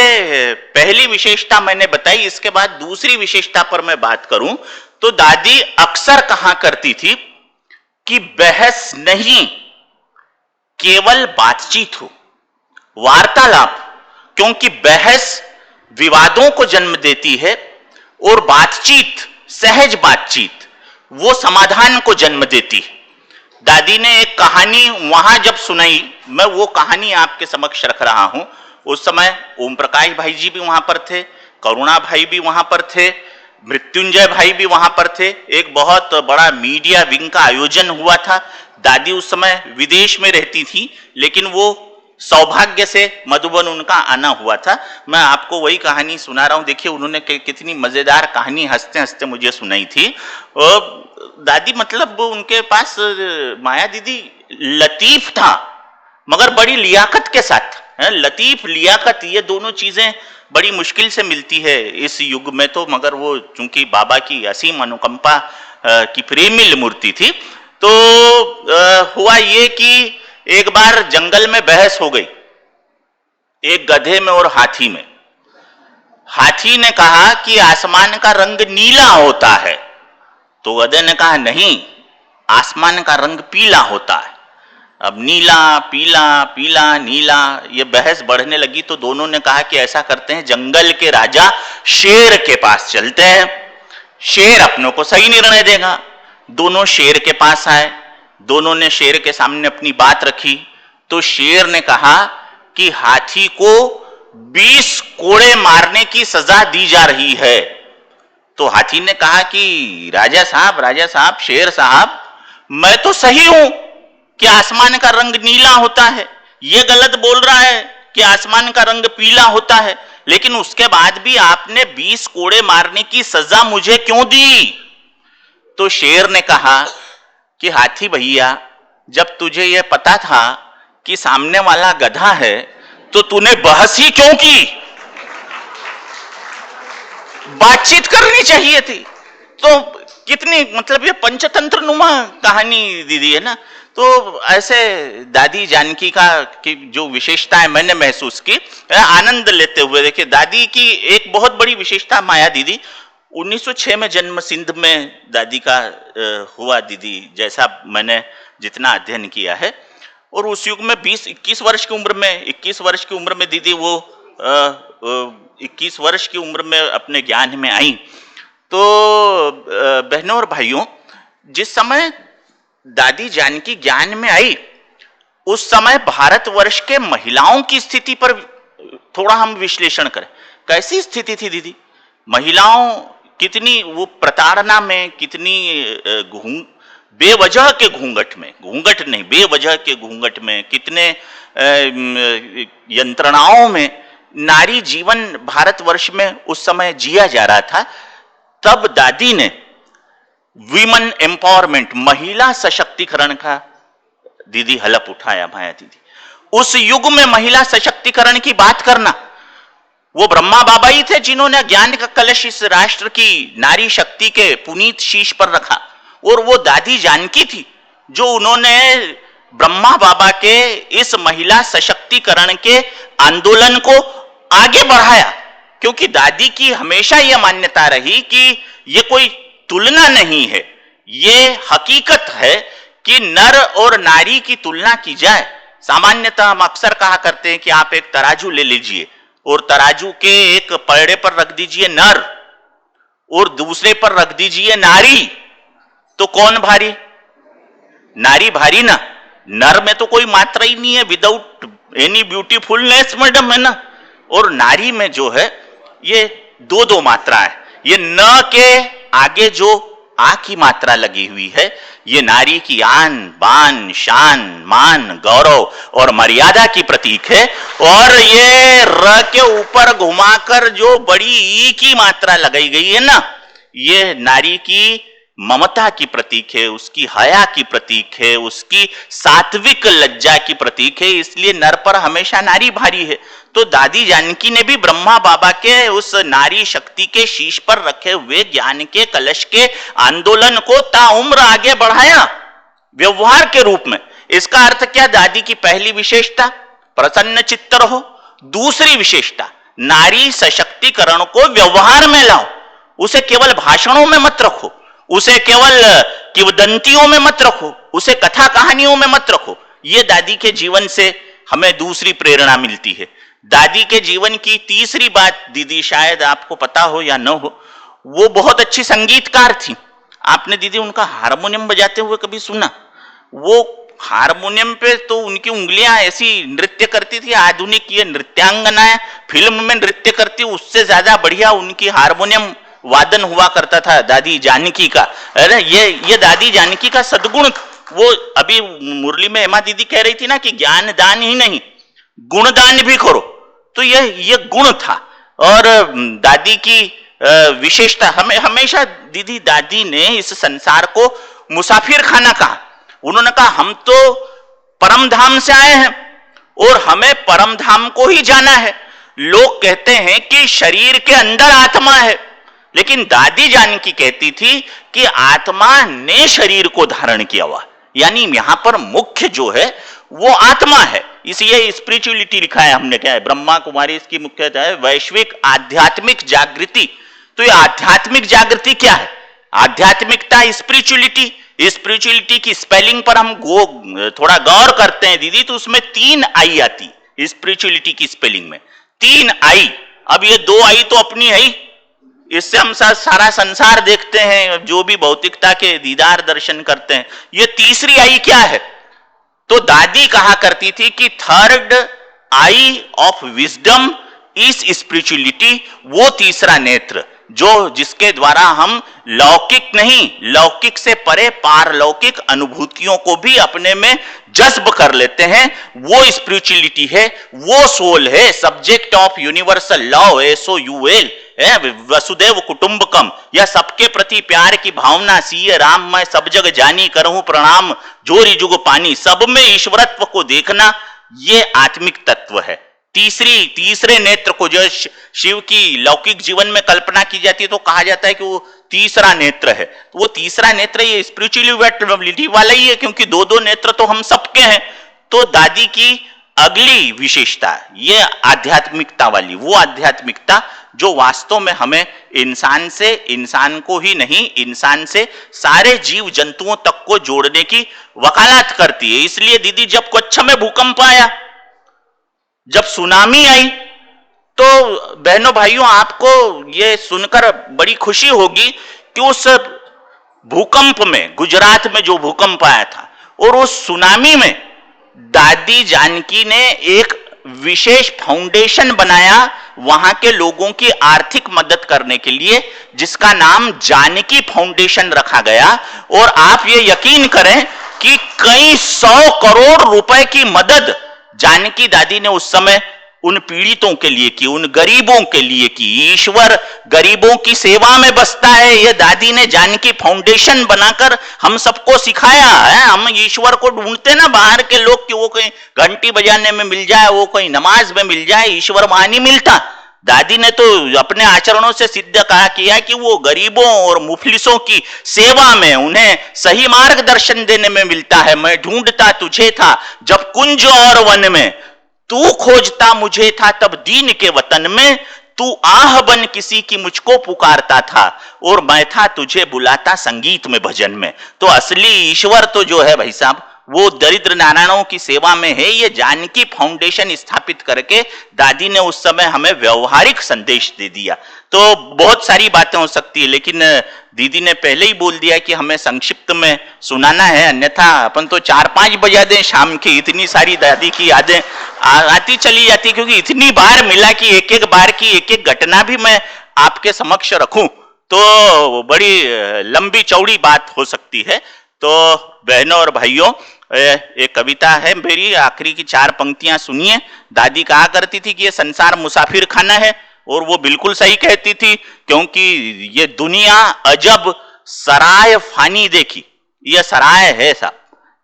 पहली विशेषता मैंने बताई, इसके बाद दूसरी विशेषता पर मैं बात करूं तो दादी अक्सर कहा करती थी कि बहस नहीं, केवल बातचीत हो, वार्तालाप। क्योंकि बहस विवादों को जन्म देती है और बातचीत, सहज बातचीत, वो समाधान को जन्म देती है। दादी ने एक कहानी वहां जब सुनाई, मैं वो कहानी आपके समक्ष रख रहा हूं। उस समय ओम प्रकाश भाई जी भी वहां पर थे, करुणा भाई भी वहां पर थे, मृत्युंजय भाई भी वहां पर थे। एक बहुत बड़ा मीडिया विंग का आयोजन हुआ था। दादी उस समय विदेश में रहती थी, लेकिन वो सौभाग्य से मधुबन उनका आना हुआ था। मैं आपको वही कहानी सुना रहा हूं। देखिए उन्होंने कितनी मजेदार कहानी हंसते हंसते मुझे सुनाई थी। दादी मतलब उनके पास माया दीदी लतीफ था, मगर बड़ी लियाकत के साथ। लतीफ, लियाकत, ये दोनों चीजें बड़ी मुश्किल से मिलती है इस युग में तो, मगर वो चूंकि बाबा की असीम अनुकंपा की प्रेमिल मूर्ति थी। तो हुआ ये कि एक बार जंगल में बहस हो गई, एक गधे में और हाथी में। हाथी ने कहा कि आसमान का रंग नीला होता है, तो गधे ने कहा नहीं, आसमान का रंग पीला होता है। अब नीला पीला पीला नीला ये बहस बढ़ने लगी तो दोनों ने कहा कि ऐसा करते हैं, जंगल के राजा शेर के पास चलते हैं, शेर अपनों को सही निर्णय देगा। दोनों शेर के पास आए, दोनों ने शेर के सामने अपनी बात रखी तो शेर ने कहा कि हाथी को 20 कोड़े मारने की सजा दी जा रही है। तो हाथी ने कहा कि राजा साहब, शेर साहब, मैं तो सही हूं कि आसमान का रंग नीला होता है, ये गलत बोल रहा है कि आसमान का रंग पीला होता है, लेकिन उसके बाद भी आपने 20 कोड़े मारने की सजा मुझे क्यों दी? तो शेर ने कहा कि हाथी भैया, जब तुझे यह पता था कि सामने वाला गधा है तो तूने बहस ही क्यों की? बातचीत करनी चाहिए थी। तो कितनी मतलब ये पंचतंत्र नुमा कहानी दीदी है ना। तो ऐसे दादी जानकी की जो विशेषताएं मैंने महसूस की, आनंद लेते हुए, देखिए दादी की एक बहुत बड़ी विशेषता, माया दीदी 1906 में जन्म सिंध में दादी का हुआ दीदी, जैसा मैंने जितना अध्ययन किया है। और उस युग में 21 वर्ष की उम्र में दीदी वो 21 वर्ष की उम्र में अपने ज्ञान में आई। तो बहनों और भाइयों, जिस समय दादी जानकी ज्ञान में आई उस समय भारतवर्ष के महिलाओं की स्थिति पर थोड़ा हम विश्लेषण करें। कैसी स्थिति थी दीदी? महिलाओं कितनी वो प्रताड़ना में, कितनी बेवजह के बेवजह के घूंघट में, कितने यंत्रणाओं में नारी जीवन भारतवर्ष में उस समय जिया जा रहा था। तब दादी ने विमेन एम्पावरमेंट, महिला सशक्तिकरण का दीदी हलफ उठाया। माया दीदी, उस युग में महिला सशक्तिकरण की बात करना, वो ब्रह्मा बाबा ही थे जिन्होंने ज्ञान का कलश इस राष्ट्र की नारी शक्ति के पुनीत शीश पर रखा। और वो दादी जानकी थी जो उन्होंने ब्रह्मा बाबा के इस महिला सशक्तिकरण के आंदोलन को आगे बढ़ाया। क्योंकि दादी की हमेशा यह मान्यता रही कि ये कोई तुलना नहीं है, ये हकीकत है कि नर और नारी की तुलना की जाए। सामान्यतः हम अक्सर कहा करते हैं कि आप एक तराजू ले लीजिए और तराजू के एक पैड़े पर रख दीजिए नर और दूसरे पर रख दीजिए नारी, तो कौन भारी? नारी भारी ना। नर में तो कोई मात्रा ही नहीं है, विदाउट एनी ब्यूटीफुलनेस मैडम, है ना। और नारी में जो है ये दो मात्रा है। ये न के आगे जो आ की मात्रा लगी हुई है, ये नारी की आन बान शान मान गौरव और मर्यादा की प्रतीक है। और ये र के ऊपर घुमाकर जो बड़ी ई की मात्रा लगाई गई है ना, ये नारी की ममता की प्रतीक है, उसकी हया की प्रतीक है, उसकी सात्विक लज्जा की प्रतीक है। इसलिए नर पर हमेशा नारी भारी है। तो दादी जानकी ने भी ब्रह्मा बाबा के उस नारी शक्ति के शीश पर रखे हुए ज्ञान के कलश के आंदोलन को ताउम्र आगे बढ़ाया व्यवहार के रूप में। इसका अर्थ क्या? दादी की पहली विशेषता प्रसन्न चित्त रहो, दूसरी विशेषता नारी सशक्तिकरण को व्यवहार में लाओ, उसे केवल भाषणों में मत रखो, उसे केवल किंवदंतियों में मत रखो, उसे कथा कहानियों में मत रखो। ये दादी के जीवन से हमें दूसरी प्रेरणा मिलती है। दादी के जीवन की तीसरी बात दीदी, शायद आपको पता हो या न हो, वो बहुत अच्छी संगीतकार थी। आपने दीदी उनका हारमोनियम बजाते हुए कभी सुना? वो हारमोनियम पे तो उनकी उंगलियां ऐसी नृत्य करती थी, आधुनिक ये नृत्यांगनाएं फिल्म में नृत्य करती, उससे ज्यादा बढ़िया उनकी हारमोनियम वादन हुआ करता था दादी जानकी का। अरे ये दादी जानकी का सद्गुण। वो अभी मुरली में हेमा दीदी कह रही थी ना कि ज्ञान दान ही नहीं, गुणदान भी करो, तो ये गुण था। और दादी की विशेषता, हमें हमेशा दीदी दादी ने इस संसार को मुसाफिर खाना कहा। उन्होंने कहा हम तो परम धाम से आए हैं और हमें परम धाम को ही जाना है। लोग कहते हैं कि शरीर के अंदर आत्मा है, लेकिन दादी जानकी कहती थी कि आत्मा ने शरीर को धारण किया हुआ, यानी यहां पर मुख्य जो है वो आत्मा है। इसलिए स्पिरिचुअलिटी लिखा है हमने, क्या है? ब्रह्मा कुमारी इसकी मुख्यतः है वैश्विक आध्यात्मिक जागृति। तो ये आध्यात्मिक जागृति क्या है? आध्यात्मिकता, स्पिरिचुअलिटी, स्पिरिचुअलिटी की स्पेलिंग पर हम थोड़ा गौर करते हैं दीदी, तो उसमें 3 आई आती स्पिरिचुअलिटी की स्पेलिंग में, 3 आई। अब ये 2 आई तो अपनी है ही, इससे हम सारा संसार देखते हैं, जो भी भौतिकता के दीदार दर्शन करते हैं। ये तीसरी आई क्या है? तो दादी कहा करती थी कि third I of wisdom is spirituality, वो तीसरा नेत्र जो जिसके द्वारा हम लौकिक नहीं, लौकिक से परे पारलौकिक अनुभूतियों को भी अपने में जज्ब कर लेते हैं, वो स्पिरिचुअलिटी है, वो सोल है, subject of universal love, SOUL है, वसुदेव कुटुंबकम, या सबके प्रति प्यार की भावना, सीए राम मैं सब जग जानी करहूं प्रणाम जोरी जुग पानी, सब में ईश्वरत्व को देखना, ये आत्मिक तत्व है। तीसरे नेत्र को जो शिव की लौकिक जीवन में कल्पना की जाती है तो कहा जाता है कि वो तीसरा नेत्र है। तो वो तीसरा नेत्र ये स्पिरिचुअलिटी वाला ही है, क्योंकि 2-2 नेत्र तो हम सबके हैं। तो दादी की अगली विशेषता ये आध्यात्मिकता वाली, वो आध्यात्मिकता जो वास्तव में हमें इंसान से, इंसान को ही नहीं, इंसान से सारे जीव जंतुओं तक को जोड़ने की वकालत करती है। इसलिए दीदी जब कच्छ में भूकंप आया, जब सुनामी आई, तो बहनों भाइयों आपको ये सुनकर बड़ी खुशी होगी कि उस भूकंप में, गुजरात में जो भूकंप आया था और उस सुनामी में दादी जानकी ने एक विशेष फाउंडेशन बनाया वहां के लोगों की आर्थिक मदद करने के लिए, जिसका नाम जानकी फाउंडेशन रखा गया। और आप ये यकीन करें कि कई 100 करोड़ रुपए की मदद जानकी दादी ने उस समय उन पीड़ितों के लिए की, उन गरीबों के लिए की। ईश्वर गरीबों की सेवा में बसता है, ये दादी ने जानकी फाउंडेशन बनाकर हम सबको सिखाया है। हम ईश्वर को ढूंढते ना बाहर के लोग कि वो कहीं घंटी बजाने में मिल जाए, वो कहीं नमाज में मिल जाए, ईश्वर वहां नहीं मिलता। दादी ने तो अपने आचरणों से सिद्ध कहा किया कि वो गरीबों और मुफलिसों की सेवा में, उन्हें सही मार्गदर्शन देने में मिलता है। मैं ढूंढता तुझे था जब कुंज और वन में, तू खोजता मुझे था तब दीन के वतन में, तू आह बन किसी की मुझको पुकारता था और मैं था तुझे बुलाता संगीत में भजन में। तो असली ईश्वर तो जो है भाई साहब वो दरिद्र नारायणों की सेवा में है। ये जानकी फाउंडेशन स्थापित करके दादी ने उस समय हमें व्यवहारिक संदेश दे दिया। तो बहुत सारी बातें हो सकती है, लेकिन दीदी ने पहले ही बोल दिया कि हमें संक्षिप्त में सुनाना है, अन्यथा अपन तो 4-5 बजा दें शाम की। इतनी सारी दादी की यादें आती चली जाती, क्योंकि इतनी बार मिला कि एक-एक बार की एक-एक घटना भी मैं आपके समक्ष रखूं तो बड़ी लंबी चौड़ी बात हो सकती है। तो बहनों और भाइयों, एक कविता है मेरी, आखिरी की 4 पंक्तियां सुनिए। दादी कहा करती थी कि ये संसार मुसाफिर खाना है, और वो बिल्कुल सही कहती थी, क्योंकि ये दुनिया अजब सराय फानी देखी, ये सराय है साहब।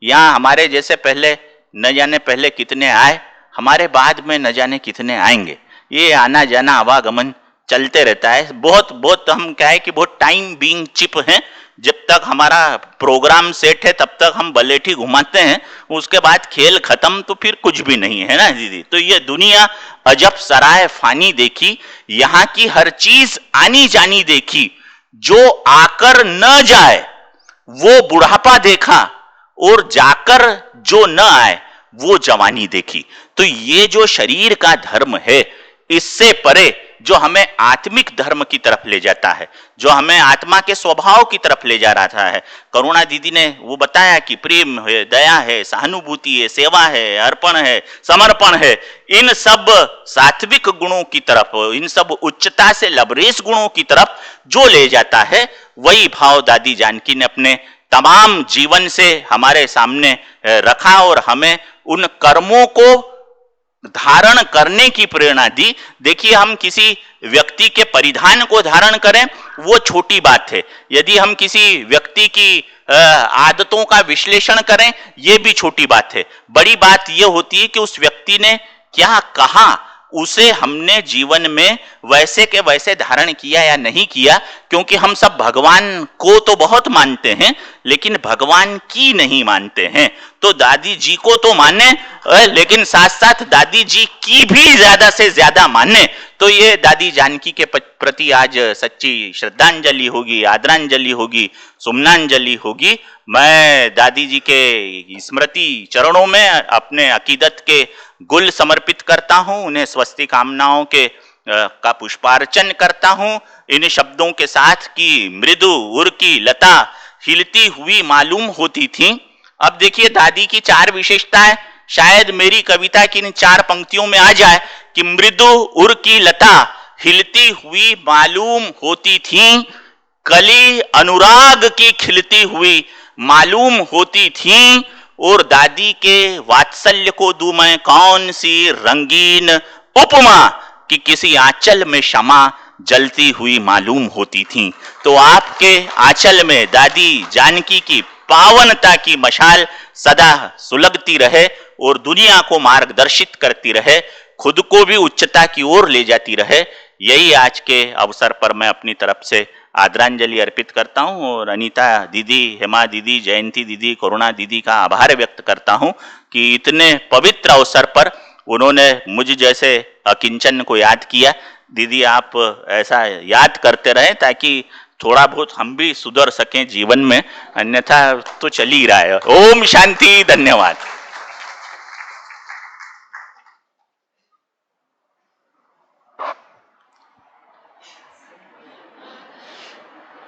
यहाँ हमारे जैसे पहले न जाने पहले कितने आए, हमारे बाद में न जाने कितने आएंगे। ये आना जाना आवागमन चलते रहता है। बहुत हम क्या है कि बहुत टाइम बीइंग चिप है। जब तक हमारा प्रोग्राम सेट है तब तक हम बलेठी घुमाते हैं, उसके बाद खेल खत्म तो फिर कुछ भी नहीं है ना दीदी। तो ये दुनिया अजब सराय फानी देखी, यहाँ की हर चीज आनी जानी देखी, जो आकर न जाए वो बुढ़ापा देखा, और जाकर जो न आए वो जवानी देखी। तो ये जो शरीर का धर्म है, इससे परे जो हमें आत्मिक धर्म की तरफ ले जाता है, जो हमें आत्मा के स्वभाव की तरफ ले जा रहा है। करुणा दीदी ने वो बताया कि प्रेम है, दया है, सहानुभूति है, सेवा है, अर्पण है, समर्पण है, इन सब सात्विक गुणों की तरफ, इन सब उच्चता से लबरेज गुणों की तरफ जो ले जाता है, वही भाव दादी जानकी ने अपने तमाम जीवन से हमारे सामने रखा और हमें उन कर्मों को धारण करने की प्रेरणा दी। देखिए, हम किसी व्यक्ति के परिधान को धारण करें वो छोटी बात है, यदि हम किसी व्यक्ति की आदतों का विश्लेषण करें ये भी छोटी बात है। बड़ी बात यह होती है कि उस व्यक्ति ने क्या कहा, उसे हमने जीवन में वैसे के वैसे धारण किया या नहीं किया। क्योंकि हम सब भगवान को तो बहुत मानते हैं, लेकिन भगवान की नहीं मानते हैं। तो दादी जी को तो माने, लेकिन साथ साथ दादी जी की भी ज्यादा से ज्यादा माने। तो ये दादी जानकी के प्रति आज सच्ची श्रद्धांजलि होगी, आदरांजलि होगी, सुमनांजलि होगी। मैं दादी जी के स्मृति चरणों में अपने अकीदत के गुल समर्पित करता हूं, उन्हें स्वस्ति कामनाओं के का पुष्पार्चन करता हूं इन शब्दों के साथ कि मृदु उर की लता हिलती हुई मालूम होती थी। अब देखिए दादी की 4 विशेषताएं शायद मेरी कविता की इन 4 पंक्तियों में आ जाए कि मृदु उर की लता हिलती हुई मालूम होती थी, कली अनुराग की खिलती हुई मालूम होती थी, और दादी के वात्सल्य को दूं मैं कौन सी रंगीन उपमा कि किसी आंचल में क्षमा जलती हुई मालूम होती थी। तो आपके आंचल में दादी जानकी की पावनता की मशाल सदा सुलगती रहे और दुनिया को मार्गदर्शित करती रहे, खुद को भी उच्चता की ओर ले जाती रहे। यही आज के अवसर पर मैं अपनी तरफ से आदरांजलि अर्पित करता हूं और अनीता दीदी, हेमा दीदी, जयंती दीदी, करुणा दीदी का आभार व्यक्त करता हूं कि इतने पवित्र अवसर पर उन्होंने मुझ जैसे अकिंचन को याद किया। दीदी आप ऐसा याद करते रहें ताकि थोड़ा बहुत हम भी सुधर सकें जीवन में, अन्यथा तो चल ही रहा है। ओम शांति, धन्यवाद।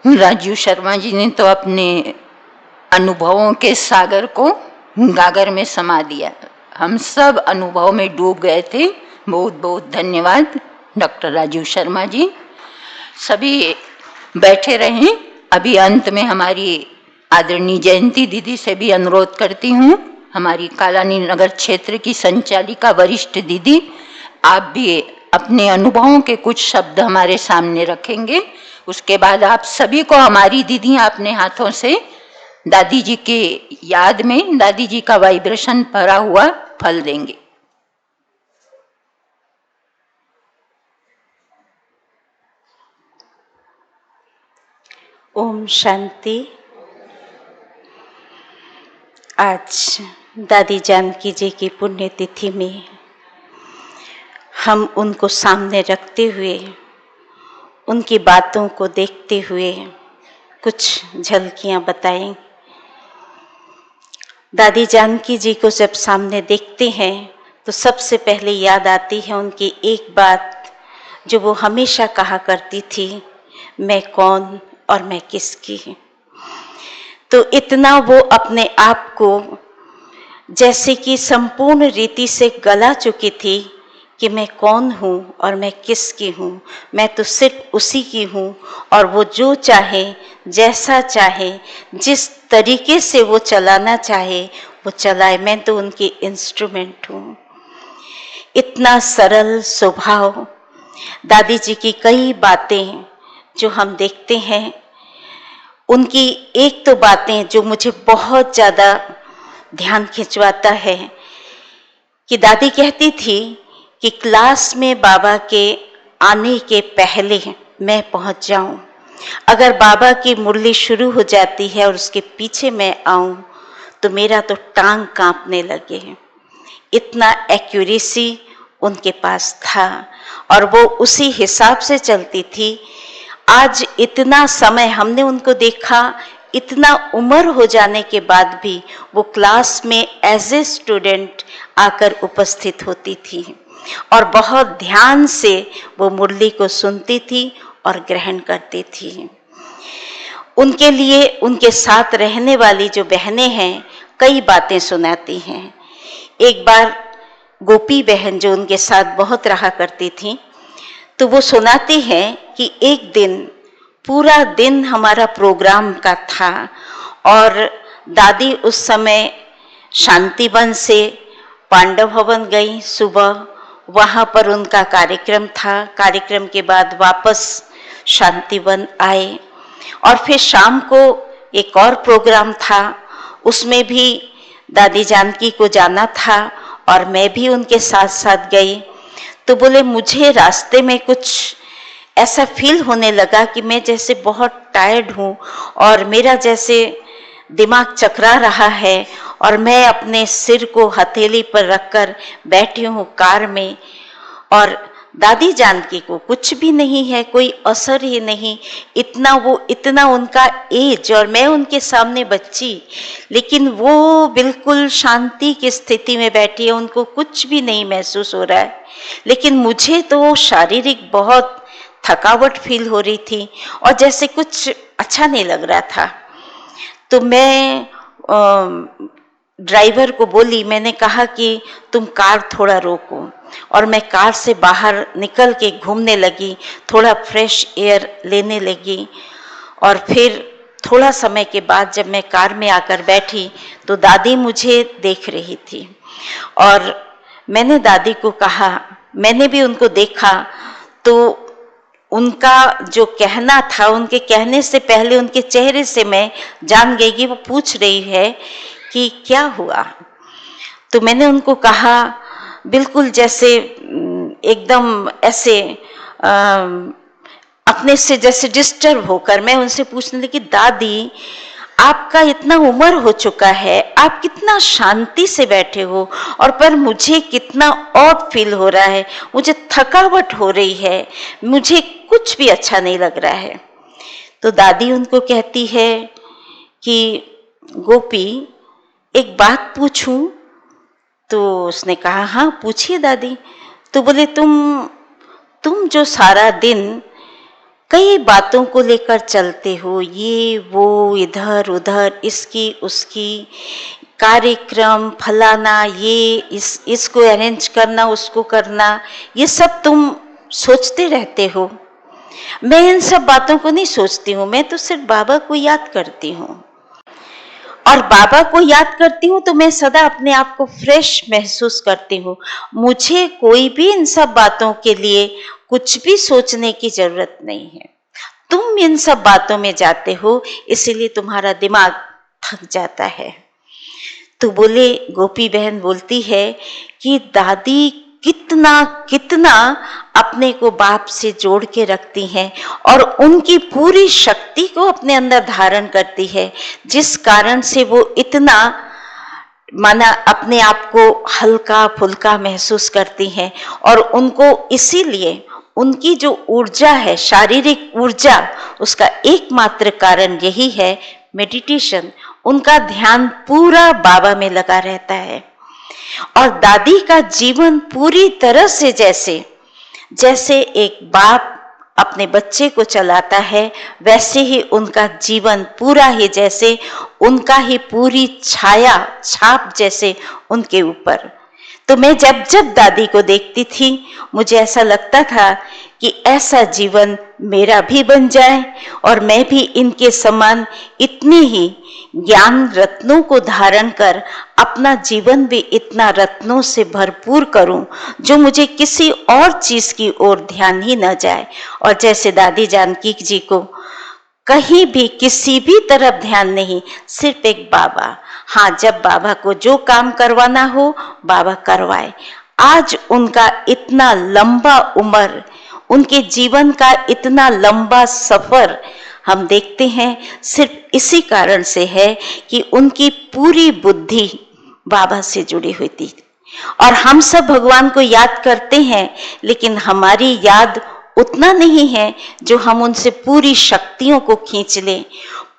राजीव शर्मा जी ने तो अपने अनुभवों के सागर को गागर में समा दिया। हम सब अनुभव में डूब गए थे। बहुत बहुत धन्यवाद डॉक्टर राजीव शर्मा जी। सभी बैठे रहें। अभी अंत में हमारी आदरणीय जयंती दीदी से भी अनुरोध करती हूँ, हमारी कालानी नगर क्षेत्र की संचालिका वरिष्ठ दीदी, आप भी अपने अनुभवों के कुछ शब्द हमारे सामने रखेंगे। उसके बाद आप सभी को हमारी दीदियाँ अपने हाथों से दादी जी के याद में दादी जी का वाइब्रेशन भरा हुआ फल देंगे। ओम शांति। आज दादी जानकी जी की पुण्यतिथि में हम उनको सामने रखते हुए, उनकी बातों को देखते हुए कुछ झलकियां बताएं। दादी जानकी जी को जब सामने देखते हैं तो सबसे पहले याद आती है उनकी एक बात जो वो हमेशा कहा करती थी, मैं कौन और मैं किसकी। तो इतना वो अपने आप को जैसे कि संपूर्ण रीति से गला चुकी थी कि मैं कौन हूँ और मैं किसकी हूँ, मैं तो सिर्फ उसी की हूँ और वो जो चाहे, जैसा चाहे, जिस तरीके से वो चलाना चाहे वो चलाए, मैं तो उनकी इंस्ट्रूमेंट हूँ। इतना सरल स्वभाव। दादी जी की कई बातें जो हम देखते हैं, उनकी एक तो बातें जो मुझे बहुत ज़्यादा ध्यान खिंचवाता है कि दादी कहती थी कि क्लास में बाबा के आने के पहले मैं पहुंच जाऊं। अगर बाबा की मुरली शुरू हो जाती है और उसके पीछे मैं आऊं तो मेरा तो टांग कांपने लगे। इतना एक्यूरेसी उनके पास था और वो उसी हिसाब से चलती थी। आज इतना समय हमने उनको देखा, इतना उम्र हो जाने के बाद भी वो क्लास में एज ए स्टूडेंट आकर उपस्थित होती थी और बहुत ध्यान से वो मुरली को सुनती थी और ग्रहण करती थी। उनके लिए उनके साथ रहने वाली जो बहनें हैं कई बातें सुनाती हैं। एक बार गोपी बहन जो उनके साथ बहुत रहा करती थी, तो वो सुनाती हैं कि एक दिन पूरा दिन हमारा प्रोग्राम का था और दादी उस समय शांतिवन से पांडव भवन गई सुबह, वहाँ पर उनका कार्यक्रम था। कार्यक्रम के बाद वापस शांतिवन आए और फिर शाम को एक और प्रोग्राम था, उसमें भी दादी जानकी को जाना था और मैं भी उनके साथ साथ गई। तो बोले मुझे रास्ते में कुछ ऐसा फील होने लगा कि मैं जैसे बहुत टायर्ड हूँ और मेरा जैसे दिमाग चकरा रहा है और मैं अपने सिर को हथेली पर रखकर बैठी हूँ कार में। और दादी जानकी को कुछ भी नहीं है, कोई असर ही नहीं, इतना उनका एज और मैं उनके सामने बच्ची, लेकिन वो बिल्कुल शांति की स्थिति में बैठी है, उनको कुछ भी नहीं महसूस हो रहा है। लेकिन मुझे तो शारीरिक बहुत थकावट फील हो रही थी और जैसे कुछ अच्छा नहीं लग रहा था। तो मैं ड्राइवर को बोली, मैंने कहा कि तुम कार थोड़ा रोको, और मैं कार से बाहर निकल के घूमने लगी, थोड़ा फ्रेश एयर लेने लगी। और फिर थोड़ा समय के बाद जब मैं कार में आकर बैठी तो दादी मुझे देख रही थी और मैंने दादी को कहा, मैंने भी उनको देखा तो उनका जो कहना था, उनके कहने से पहले उनके चेहरे से मैं जान गई कि वो पूछ रही है कि क्या हुआ। तो मैंने उनको कहा, बिल्कुल जैसे एकदम ऐसे अपने से जैसे डिस्टर्ब होकर मैं उनसे पूछने लगी, दादी आपका इतना उम्र हो चुका है, आप कितना शांति से बैठे हो, और पर मुझे कितना ऑड फील हो रहा है, मुझे थकावट हो रही है, मुझे कुछ भी अच्छा नहीं लग रहा है। तो दादी उनको कहती है कि गोपी एक बात पूछूं? तो उसने कहा, हाँ पूछिए दादी। तो बोले, तुम जो सारा दिन कई बातों को लेकर चलते हो, ये वो इधर उधर, इसकी उसकी कार्यक्रम फलाना, ये इसको अरेंज करना, उसको करना, ये सब तुम सोचते रहते हो। मैं इन सब बातों को नहीं सोचती हूँ, मैं तो सिर्फ बाबा को याद करती हूँ, और बाबा को याद करती हूँ तो मैं सदा अपने आप को फ्रेश महसूस करती हूँ। मुझे कोई भी इन सब बातों के लिए कुछ भी सोचने की जरूरत नहीं है। तुम इन सब बातों में जाते हो, इसीलिए तुम्हारा दिमाग थक जाता है। तो बोले, गोपी बहन बोलती है कि दादी कितना अपने को बाप से जोड़ के रखती हैं और उनकी पूरी शक्ति को अपने अंदर धारण करती है, जिस कारण से वो इतना माना अपने आप को हल्का फुल्का महसूस करती हैं। और उनको इसीलिए उनकी जो ऊर्जा है, शारीरिक ऊर्जा, उसका एकमात्र कारण यही है मेडिटेशन। उनका ध्यान पूरा बाबा में लगा रहता है। और दादी का जीवन पूरी तरह से जैसे एक बाप अपने बच्चे को चलाता है, वैसे ही उनका जीवन पूरा ही जैसे उनका ही पूरी छाप जैसे उनके ऊपर। तो मैं जब दादी को देखती थी, मुझे ऐसा लगता था कि ऐसा जीवन मेरा भी बन जाए और मैं भी इनके समान इतने ही ज्ञान रत्नों को धारण कर अपना जीवन भी इतना रत्नों से भरपूर करूं, जो मुझे किसी और चीज की ओर ध्यान ही न जाए। और जैसे दादी जानकी जी को कहीं भी किसी भी तरफ ध्यान नहीं, सिर्फ एक बाबा। हाँ, जब बाबा को जो काम करवाना हो बाबा करवाए। आज उनका इतना लंबा उम्र, उनके जीवन का इतना लंबा सफर हम देखते हैं, सिर्फ इसी कारण से है कि उनकी पूरी बुद्धि बाबा से जुड़ी हुई थी। और हम सब भगवान को याद करते हैं, लेकिन हमारी याद उतना नहीं है जो हम उनसे पूरी शक्तियों को खींच लें,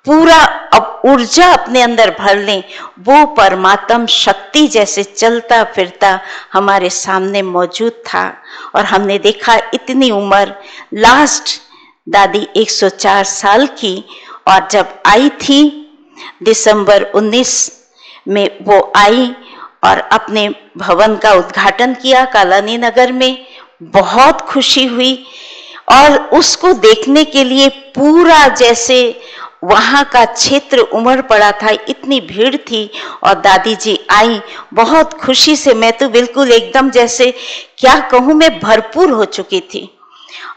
पूरा अब ऊर्जा अपने अंदर भर लें। वो परमात्म शक्ति जैसे चलता फिरता हमारे सामने मौजूद था। और हमने देखा इतनी उम्र, लास्ट दादी 104 साल की, और जब आई थी दिसंबर 19 में वो आई और अपने भवन का उद्घाटन किया कालानी नगर में। बहुत खुशी हुई और उसको देखने के लिए पूरा जैसे वहाँ का क्षेत्र उमड़ पड़ा था, इतनी भीड़ थी। और दादी जी आई बहुत खुशी से, मैं तो बिल्कुल एकदम जैसे क्या कहूँ मैं भरपूर हो चुकी थी।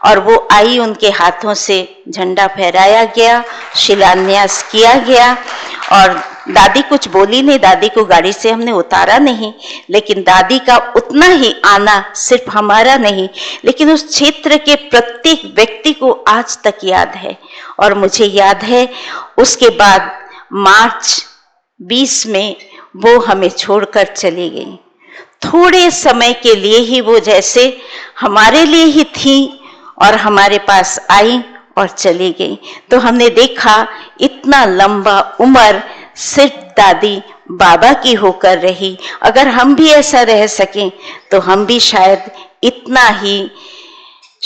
और वो आई, उनके हाथों से झंडा फहराया गया, शिलान्यास किया गया। और दादी कुछ बोली नहीं, दादी को गाड़ी से हमने उतारा नहीं, लेकिन दादी का उतना ही आना सिर्फ हमारा नहीं, लेकिन उस क्षेत्र के प्रत्येक व्यक्ति को आज तक याद है। और मुझे याद है उसके बाद मार्च 20 में वो हमें छोड़कर चली गई। थोड़े समय के लिए ही वो जैसे हमारे लिए ही थी और हमारे पास आई और चली गई। तो हमने देखा इतना लंबा उम्र सिर्फ दादी बाबा की होकर रही। अगर हम भी ऐसा रह सकें तो हम भी शायद इतना ही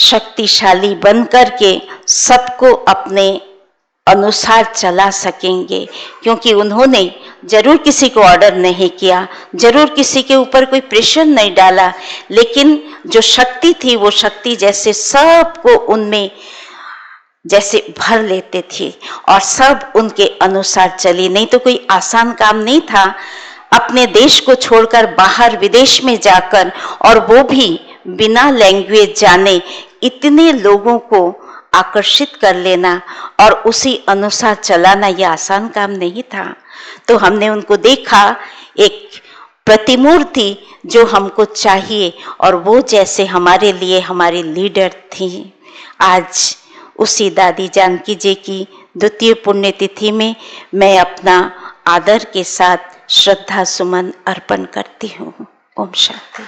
शक्तिशाली बनकर के सबको अपने अनुसार चला सकेंगे, क्योंकि उन्होंने जरूर किसी को ऑर्डर नहीं किया, जरूर किसी के ऊपर कोई प्रेशर नहीं डाला, लेकिन जो शक्ति थी वो शक्ति जैसे सबको उनमें जैसे भर लेते थे और सब उनके अनुसार चली। नहीं तो कोई आसान काम नहीं था अपने देश को छोड़कर बाहर विदेश में जाकर, और वो भी बिना लैंग्वेज जाने इतने लोगों को आकर्षित कर लेना और उसी अनुसार चलाना, ये आसान काम नहीं था। तो हमने उनको देखा एक प्रतिमूर्ति जो हमको चाहिए, और वो जैसे हमारे लिए हमारी लीडर थी। आज उसी दादी जानकी जी की द्वितीय पुण्यतिथि में मैं अपना आदर के साथ श्रद्धा सुमन अर्पण करती हूँ। ओम शांति।